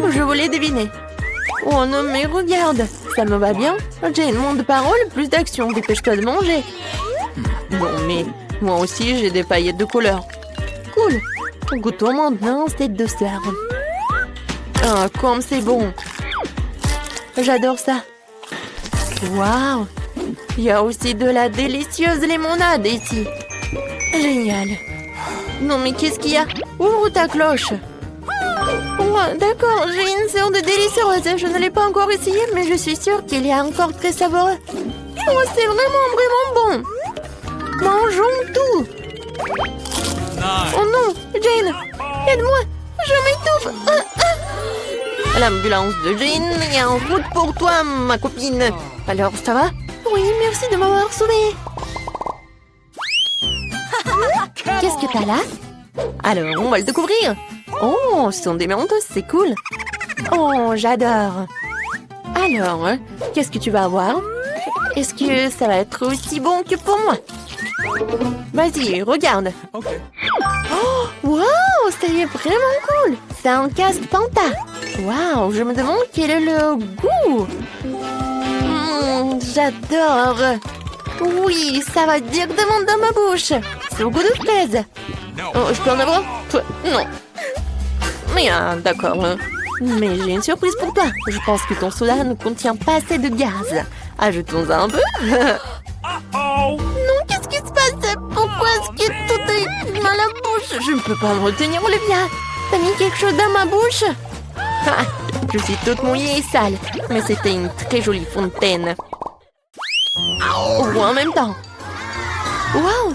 Je voulais deviner. Oh non, mais regarde, ça me va bien. Jane, moins de paroles, plus d'action. Dépêche-toi de manger. Bon, mais moi aussi, j'ai des paillettes de couleur. Cool. Goûtons maintenant cette douceur. Ah, comme c'est bon. J'adore ça. Waouh. Il y a aussi de la délicieuse limonade ici. Génial. Non, mais qu'est-ce qu'il y a? Ouvre ta cloche. Oh, d'accord, j'ai une sorte de délicieuse. Je ne l'ai pas encore essayé, mais je suis sûre qu'il est encore très savoureux. Oh, c'est vraiment bon. Mangeons tout. Oh non, Jane, aide-moi, je m'étouffe. L'ambulance de Jane est en route pour toi, ma copine. Alors, ça va? Oui, merci de m'avoir sauvée. Qu'est-ce que t'as là? Alors, on va le découvrir. Oh, ce sont des mentos, c'est cool. Oh, j'adore. Alors, qu'est-ce que tu vas avoir? Est-ce que ça va être aussi bon que pour moi? Vas-y, regarde. Okay. Oh, wow, ça y est vraiment cool. C'est un casque Panta. Wow, je me demande quel est le goût. J'adore. Oui, ça va directement dans ma bouche. C'est au goût de fraise. Oh, je peux en avoir? Non. Mais d'accord. Mais j'ai une surprise pour toi. Je pense que ton soda ne contient pas assez de gaz. Ajoutons-en un peu. Non, qu'est-ce qui se passe? Pourquoi est-ce que tout est dans la bouche? Je ne peux pas me retenir, Olivia. T'as mis quelque chose dans ma bouche? Ah, je suis toute mouillée et sale. Mais c'était une très jolie fontaine. Ou en même temps. Waouh!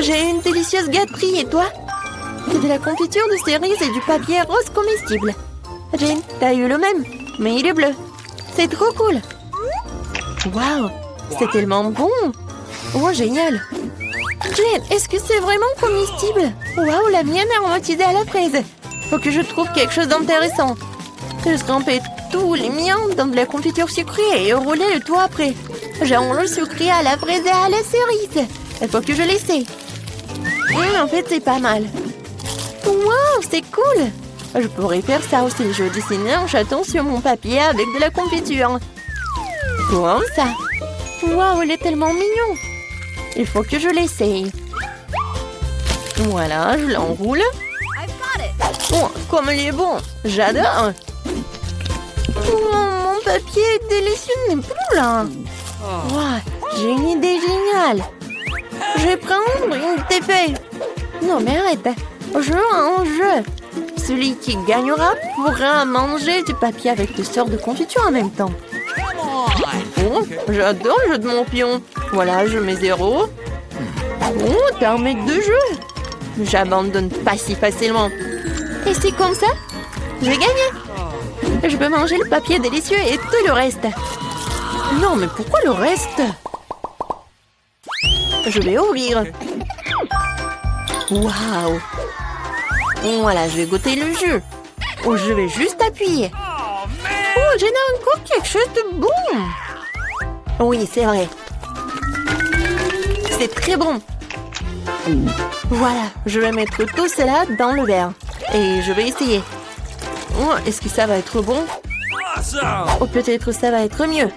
J'ai une délicieuse gâterie, et toi? C'est de la confiture de cerises et du papier rose comestible. Jane, t'as eu le même, mais il est bleu. C'est trop cool. Waouh! C'est tellement bon. Oh, génial. Jane, est-ce que c'est vraiment comestible? Waouh, la mienne est aromatisée à la fraise. Faut que je trouve quelque chose d'intéressant. Je trempais tous les miens dans de la confiture sucrée et rouler le tout après. Genre le sucré à la fraise et à la cerise. Il faut que je l'essaie. En fait, c'est pas mal. Waouh, c'est cool. Je pourrais faire ça aussi. Je dessine un chaton sur mon papier avec de la confiture. Comme ça. Waouh, il est tellement mignon. Il faut que je l'essaye. Voilà, je l'enroule. Oh, comme il est bon. J'adore. Oh, mon papier est délicieux n'est plus là. Wow, j'ai une idée géniale. Je vais prendre une feuille. Non, mais arrête. Jeu en jeu. Celui qui gagnera pourra manger du papier avec des sortes de confiture en même temps. Oh, j'adore le jeu de mon pion. Voilà, je mets 0. Oh, t'es un mec de jeu. J'abandonne pas si facilement. Et c'est comme ça, j'ai gagné. Je peux manger le papier délicieux et tout le reste. Non, mais pourquoi le reste? Je vais ouvrir. Waouh. Voilà, je vais goûter le jus. Oh, je vais juste appuyer. Oh, j'ai encore quelque chose de bon. Oui, c'est vrai. C'est très bon. Voilà, je vais mettre tout cela dans le verre. Et je vais essayer. Oh, est-ce que ça va être bon? Oh, peut-être ça va être mieux.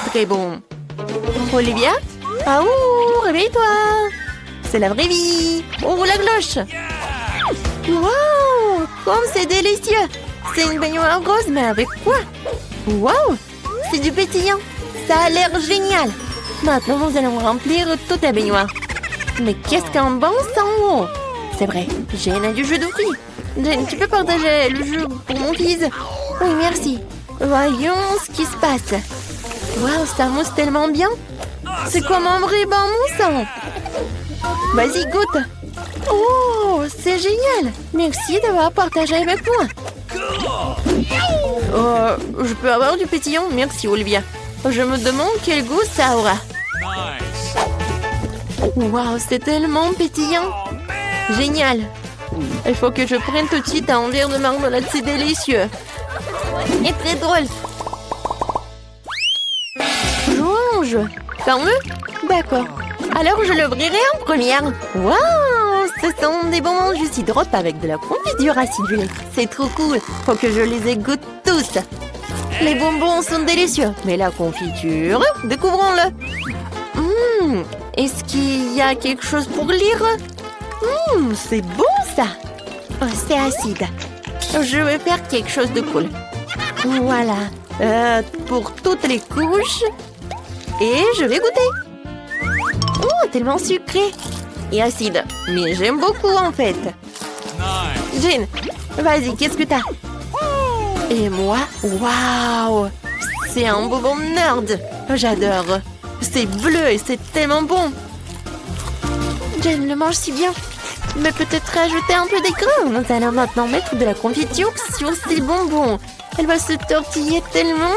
Très bon. Olivia? Ah ouh, réveille-toi. C'est la vraie vie. Oh, la cloche. Waouh, comme c'est délicieux. C'est une baignoire rose, mais avec quoi? Waouh! C'est du pétillant. Ça a l'air génial. Maintenant, nous allons remplir toute la baignoire. Mais qu'est-ce qu'un bon sang! C'est vrai, Jane a du jus de fruits. Jane, tu peux partager le jus pour mon fils? Oui, merci. Voyons ce qui se passe. Waouh, ça mousse tellement bien. C'est comme un vrai bon moussant. Vas-y, goûte. Oh, c'est génial. Merci d'avoir partagé avec moi. Je peux avoir du pétillant? Merci, Olivia. Je me demande quel goût ça aura. Waouh, c'est tellement pétillant. Génial. Il faut que je prenne tout de suite un verre de marmelade, c'est délicieux. Et très drôle. Rouge. Ferme-le? D'accord. Alors je l'ouvrirai en première. Waouh, ce sont des bonbons jus hydrope avec de la confiture acidulée. C'est trop cool. Faut que je les égoutte tous. Les bonbons sont délicieux, mais la confiture, découvrons-le. Est-ce qu'il y a quelque chose pour lire? C'est bon ça. Oh, c'est acide. Je vais faire quelque chose de cool. Voilà. Pour toutes les couches. Et je vais goûter. Oh, tellement sucré. Et acide. Mais j'aime beaucoup en fait. Jane, vas-y, qu'est-ce que t'as? Et moi, waouh, c'est un bonbon nerd. J'adore. C'est bleu et c'est tellement bon. Jane le mange si bien. Mais peut-être rajouter un peu d'écran. Nous allons maintenant mettre de la confiture sur ces bonbons. Elle va se tortiller tellement.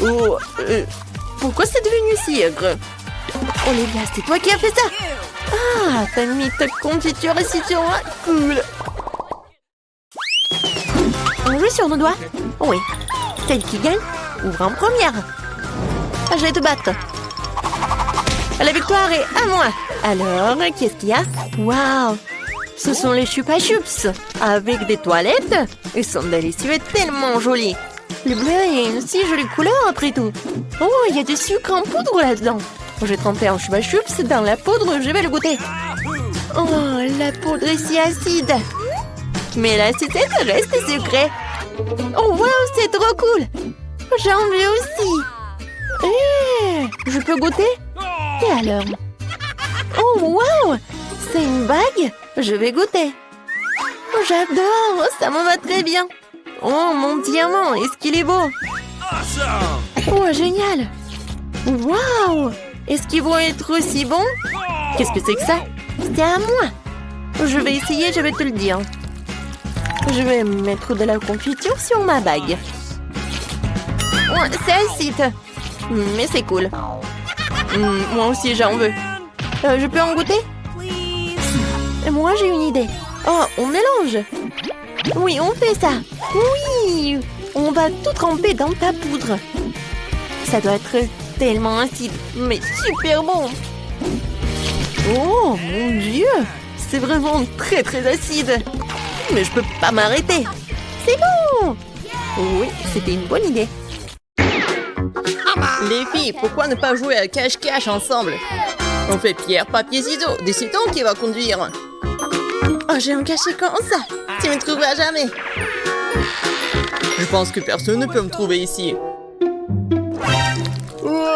Oh, pourquoi c'est devenu si aigre? Olivia, c'est toi qui as fait ça? Ah, t'as mis ta confiture ici sur moi. Cool. On joue sur nos doigts? Oui. Celle qui gagne ouvre en première. Je vais te battre. La victoire est à moi. Alors, qu'est-ce qu'il y a? Waouh! Ce sont les Chupa Chups avec des toilettes. Ils sont délicieux et tellement jolis. Le bleu est une si jolie couleur après tout. Oh, il y a du sucre en poudre là-dedans. J'ai trempé un Chupa Chups dans la poudre, je vais le goûter. Oh, la poudre est si acide. Mais la sucette reste sucrée. Oh, waouh, c'est trop cool. J'en veux aussi. Je peux goûter? Et alors? Oh, waouh! C'est une bague? Je vais goûter. Oh, j'adore! Ça me va très bien. Oh, mon diamant, est-ce qu'il est beau? Oh, génial! Waouh! Est-ce qu'ils vont être aussi bons? Qu'est-ce que c'est que ça? C'est à moi. Je vais essayer, je vais te le dire. Je vais mettre de la confiture sur ma bague. Oh, c'est acide. Mais c'est cool. Moi aussi, j'en veux. Je peux en goûter? Moi, j'ai une idée. Oh, on mélange. Oui, on fait ça. Oui, on va tout tremper dans ta poudre. Ça doit être tellement acide, mais super bon. Oh, mon Dieu. C'est vraiment très, très acide. Mais je peux pas m'arrêter. C'est bon. Oui, c'était une bonne idée. Les filles, pourquoi ne pas jouer à cache-cache ensemble? On fait pierre, papier, ciseaux. Décidons qui va conduire. Oh, j'ai un cachet comme ça. Tu me trouveras jamais. Je pense que personne ne peut me trouver ici. Oh,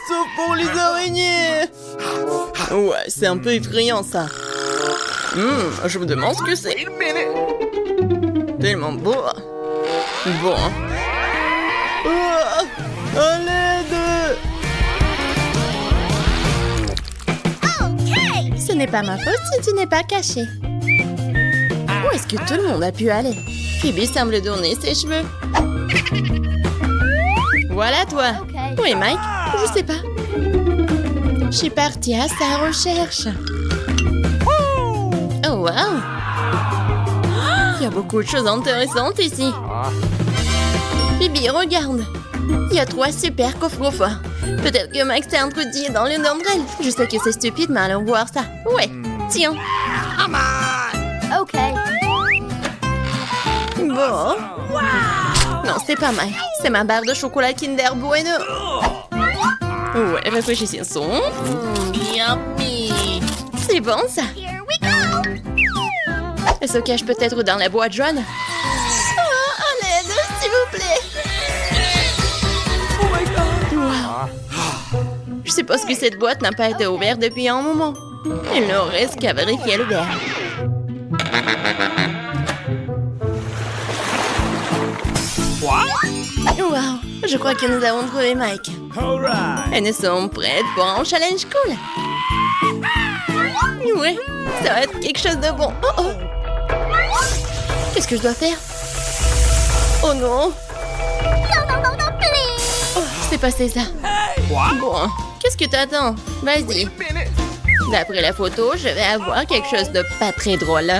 sauf pour les araignées. Ouais, c'est un peu effrayant ça. Je me demande ce que c'est. Tellement beau. Bon. Oh, à l'aide. Ce n'est pas ma faute si tu n'es pas caché. Où est-ce que tout le monde a pu aller? Phoebe semble donner ses cheveux. Voilà toi. Où est Mike? Je sais pas. Je suis partie à sa recherche. Oh wow. Il y a beaucoup de choses intéressantes ici. Phoebe, regarde. Il y a 3 super coffres forts. Peut-être que Mike s'est introduit dans l'une d'entre elles. Je sais que c'est stupide, mais allons voir ça. Ouais, tiens. OK. Bon. Non, c'est pas Mike. C'est ma barre de chocolat Kinder Bueno. Ouais, réfléchissons. Yummy. C'est bon, ça. Elle se cache peut-être dans la boîte jaune. Je suppose que cette boîte n'a pas été ouverte depuis un moment. Il ne reste qu'à vérifier le verre. Wow, je crois que nous avons trouvé Mike. All right. Et nous sommes prêtes pour un challenge cool. Ouais, ça va être quelque chose de bon. Oh oh. Qu'est-ce que je dois faire? Oh non. Oh, c'est passé ça. Bon, qu'est-ce que t'attends? Vas-y. D'après la photo, je vais avoir quelque chose de pas très drôle.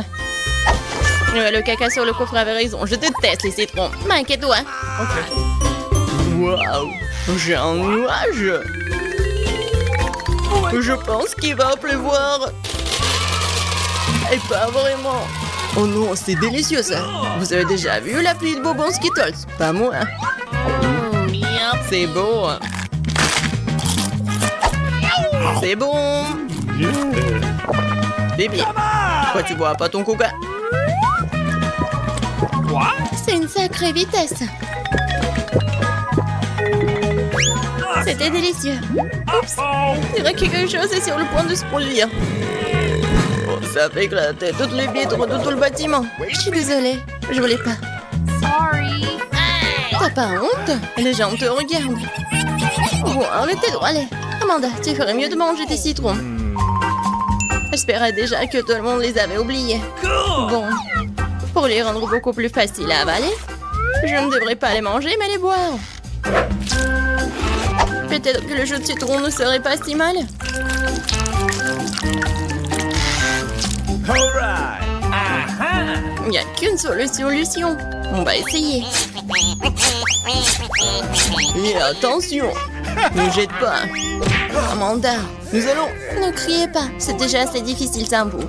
Le caca sur le coffre avait raison. Je déteste les citrons. Mike, et toi? Waouh, j'ai un nuage. Je pense qu'il va pleuvoir. Et pas vraiment. Oh non, c'est délicieux ça. Vous avez déjà vu la pluie de bonbons Skittles? Pas moi. C'est beau. C'est bon. Bébé, pourquoi tu bois pas ton coca? C'est une sacrée vitesse. C'était délicieux. Oups, c'est vrai que quelque chose est sur le point de se produire. Oh, ça fait éclater toutes les vitres de tout le bâtiment. Je suis désolée, je voulais pas. Sorry. T'as pas honte? Les gens te regardent. Bon, arrêtez de râler. Amanda, tu ferais mieux de manger tes citrons. J'espérais déjà que tout le monde les avait oubliés. Bon, pour les rendre beaucoup plus faciles à avaler, je ne devrais pas les manger, mais les boire. Peut-être que le jus de citron ne serait pas si mal. All right. Il n'y a qu'une seule solution. On va essayer. Et attention, ne jette pas. Amanda, nous allons... Ne criez pas, c'est déjà assez difficile sans vous.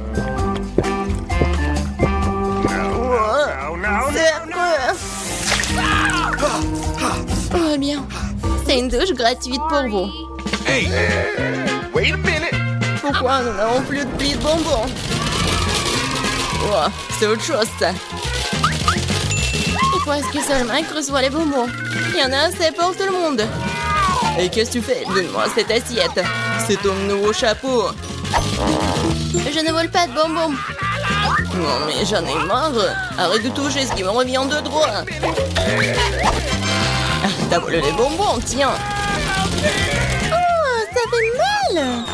C'est affreux. Oh bien, c'est une douche gratuite pour vous. Hey, wait a minute. Pourquoi nous n'avons plus de plis de bonbons? Oh, c'est autre chose ça. Et est-ce que seul Mike reçoit les bonbons? Il y en a assez pour tout le monde. Et qu'est-ce que tu fais? Donne-moi cette assiette. C'est ton nouveau chapeau. Je ne vole pas de bonbons. Non mais j'en ai marre. Arrête de toucher ce qui me revient de droit. Ah, t'as volé les bonbons, tiens. Oh, ça fait mal.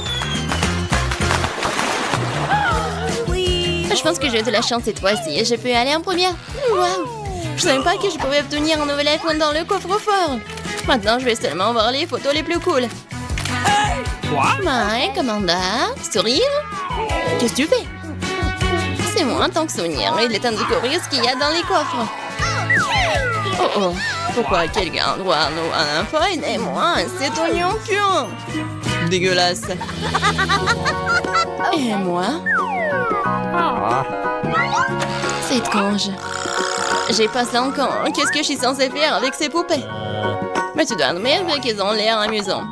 Je pense que j'ai de la chance cette fois-ci et je peux aller en première. Waouh! Je savais pas que je pouvais obtenir un nouvel iPhone dans le coffre-fort. Maintenant, je vais seulement voir les photos les plus cool. Mike, Amanda, sourire. Qu'est-ce que tu fais? C'est moi en tant que souvenir. Il est temps de découvrir ce qu'il y a dans les coffres. Oh oh, pourquoi quelqu'un a droit à un iPhone et moi c'est oignon pur? Dégueulasse. Et moi? C'est étrange. J'ai pas 5 ans. Qu'est-ce que je suis censée faire avec ces poupées? Mais tu dois admettre qu'elles ont l'air amusantes.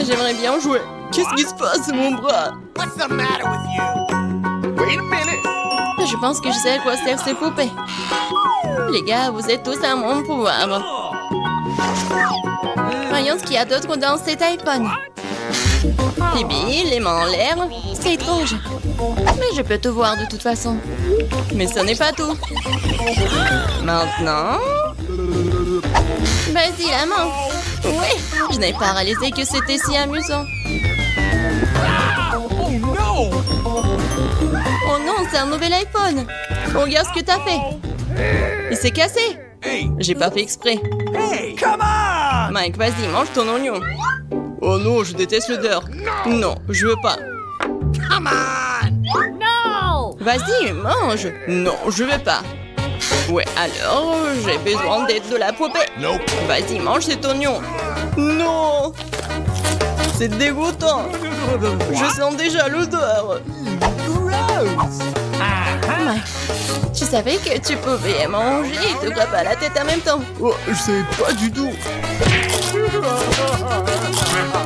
J'aimerais bien jouer. Qu'est-ce qui se passe, mon bras? What's the matter with you? Wait a minute. Je pense que je sais à quoi servent ces poupées. Les gars, vous êtes tous à mon pouvoir. Voyons ce qu'il y a d'autre dans cet iPhone. Phoebe, les mains en l'air, c'est étrange. Mais je peux te voir de toute façon. Mais ce n'est pas tout. Maintenant... Vas-y, la main. Oui, je n'ai pas réalisé que c'était si amusant. Oh no. Oh non, c'est un nouvel iPhone. Regarde ce que t'as fait. Il s'est cassé. Hey, J'ai pas fait exprès. hey, come on. Mike, vas-y, mange ton oignon. Oh non, je déteste l'odeur. Non, je veux pas. Come on. No! Vas-y, mange. Non, je veux pas. Ouais, alors, j'ai besoin d'aide de la poupée. Nope. Vas-y, mange cet oignon. Non. C'est dégoûtant. Je sens déjà l'odeur. Gross. Mike, tu savais que tu pouvais manger et te frapper à la tête en même temps? Oh, je savais pas du tout.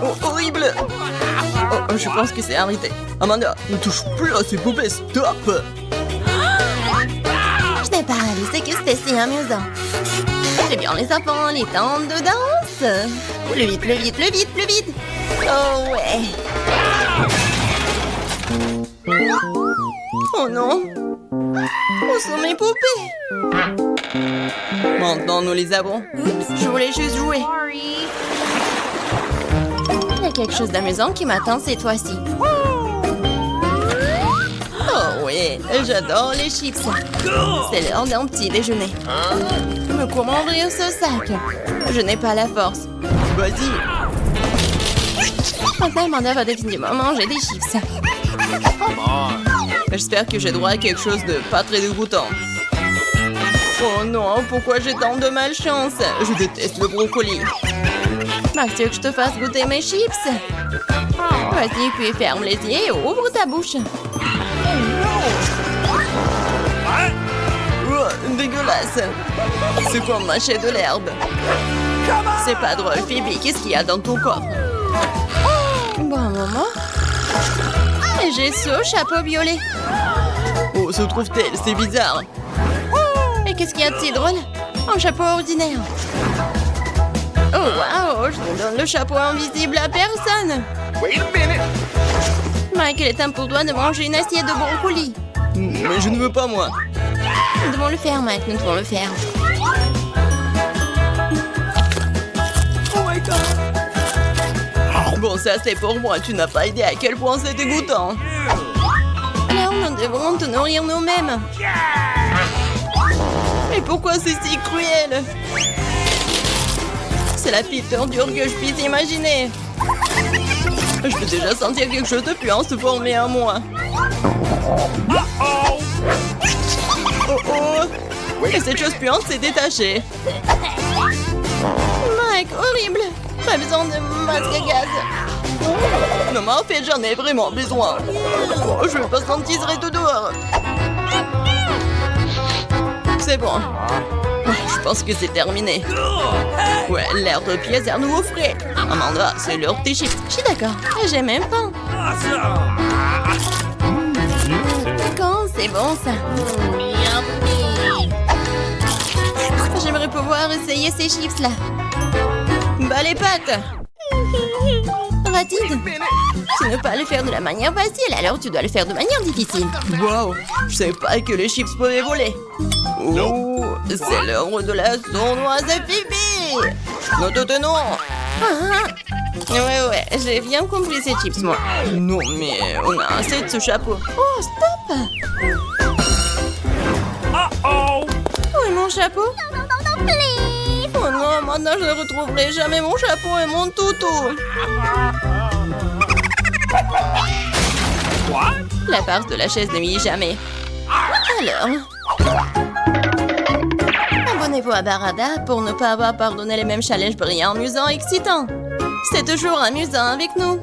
Oh, horrible. Oh, je pense que c'est arrêté. Amanda, ne touche plus à ces poupées, stop. Je n'ai pas réalisé que c'était si amusant. Très bien les enfants, les temps de danse. Plus vite, plus vite, plus vite, plus vite. Oh ouais. Oh non. Où sont mes poupées? Maintenant nous les avons. Je voulais juste jouer. Sorry. Il y a quelque chose d'amusant qui m'attend cette fois-ci. Oh oui, j'adore les chips. C'est l'heure d'un petit déjeuner. Mais comment ouvrir ce sac? Je n'ai pas la force. Vas-y. Maintenant, Amanda va définitivement manger des chips. J'espère que j'ai droit à quelque chose de pas très dégoûtant. Oh non, pourquoi j'ai tant de malchance? Je déteste le brocoli. Max, tu veux que je te fasse goûter mes chips? Vas-y, puis ferme les yeux et ouvre ta bouche. Oh, dégueulasse. C'est comme mâcher de l'herbe. C'est pas drôle, Phoebe. Qu'est-ce qu'il y a dans ton coffre? Bon moment. J'ai ce chapeau violet. Oh, se trouve-t-elle? C'est bizarre. Et qu'est-ce qu'il y a de si drôle? Un chapeau ordinaire. Oh, waouh, je ne donne le chapeau invisible à personne. Wait a minute. Mike, il est temps pour toi de manger une assiette de brocoli. Mais je ne veux pas, moi. Nous devons le faire, Mike, nous devons le faire. Oh my God. Bon, ça c'est pour moi. Tu n'as pas idée à quel point c'est dégoûtant. Alors, nous devons te nourrir nous-mêmes. Mais pourquoi c'est si cruel? C'est la pire torture que je puisse imaginer. Je peux déjà sentir quelque chose de puant se former en moi. Uh-oh. Oh oh! Et cette chose puante s'est détachée. Mike, horrible! Pas besoin de masque à gaz. Non mais en fait j'en ai vraiment besoin. Oh, je veux pas sentir tout dehors. C'est bon. Je pense que c'est terminé. Ouais, l'air de pièce est à nouveau frais. Amanda, c'est l'heure de tes chips. Je suis d'accord. J'ai même faim. Quand c'est bon ça. J'aimerais pouvoir essayer ces chips là. Bah les pâtes. Ratide. Tu ne peux pas le faire de la manière facile, alors tu dois le faire de manière difficile. Wow, je savais pas que les chips pouvaient voler. Oh, c'est l'heure de la sournoise à Phoebe. Non, non, non. Ouais, j'ai bien compris ces chips, moi. Non, mais on a assez de ce chapeau. Oh, stop. Uh-oh. Où est mon chapeau? Oh non, maintenant je ne retrouverai jamais mon chapeau et mon toutou. What? La part de la chaise ne m'y est jamais. Alors... Abonnez-vous à Barada pour ne pas avoir pardonné les mêmes challenges brillants, amusants et excitants. C'est toujours amusant avec nous.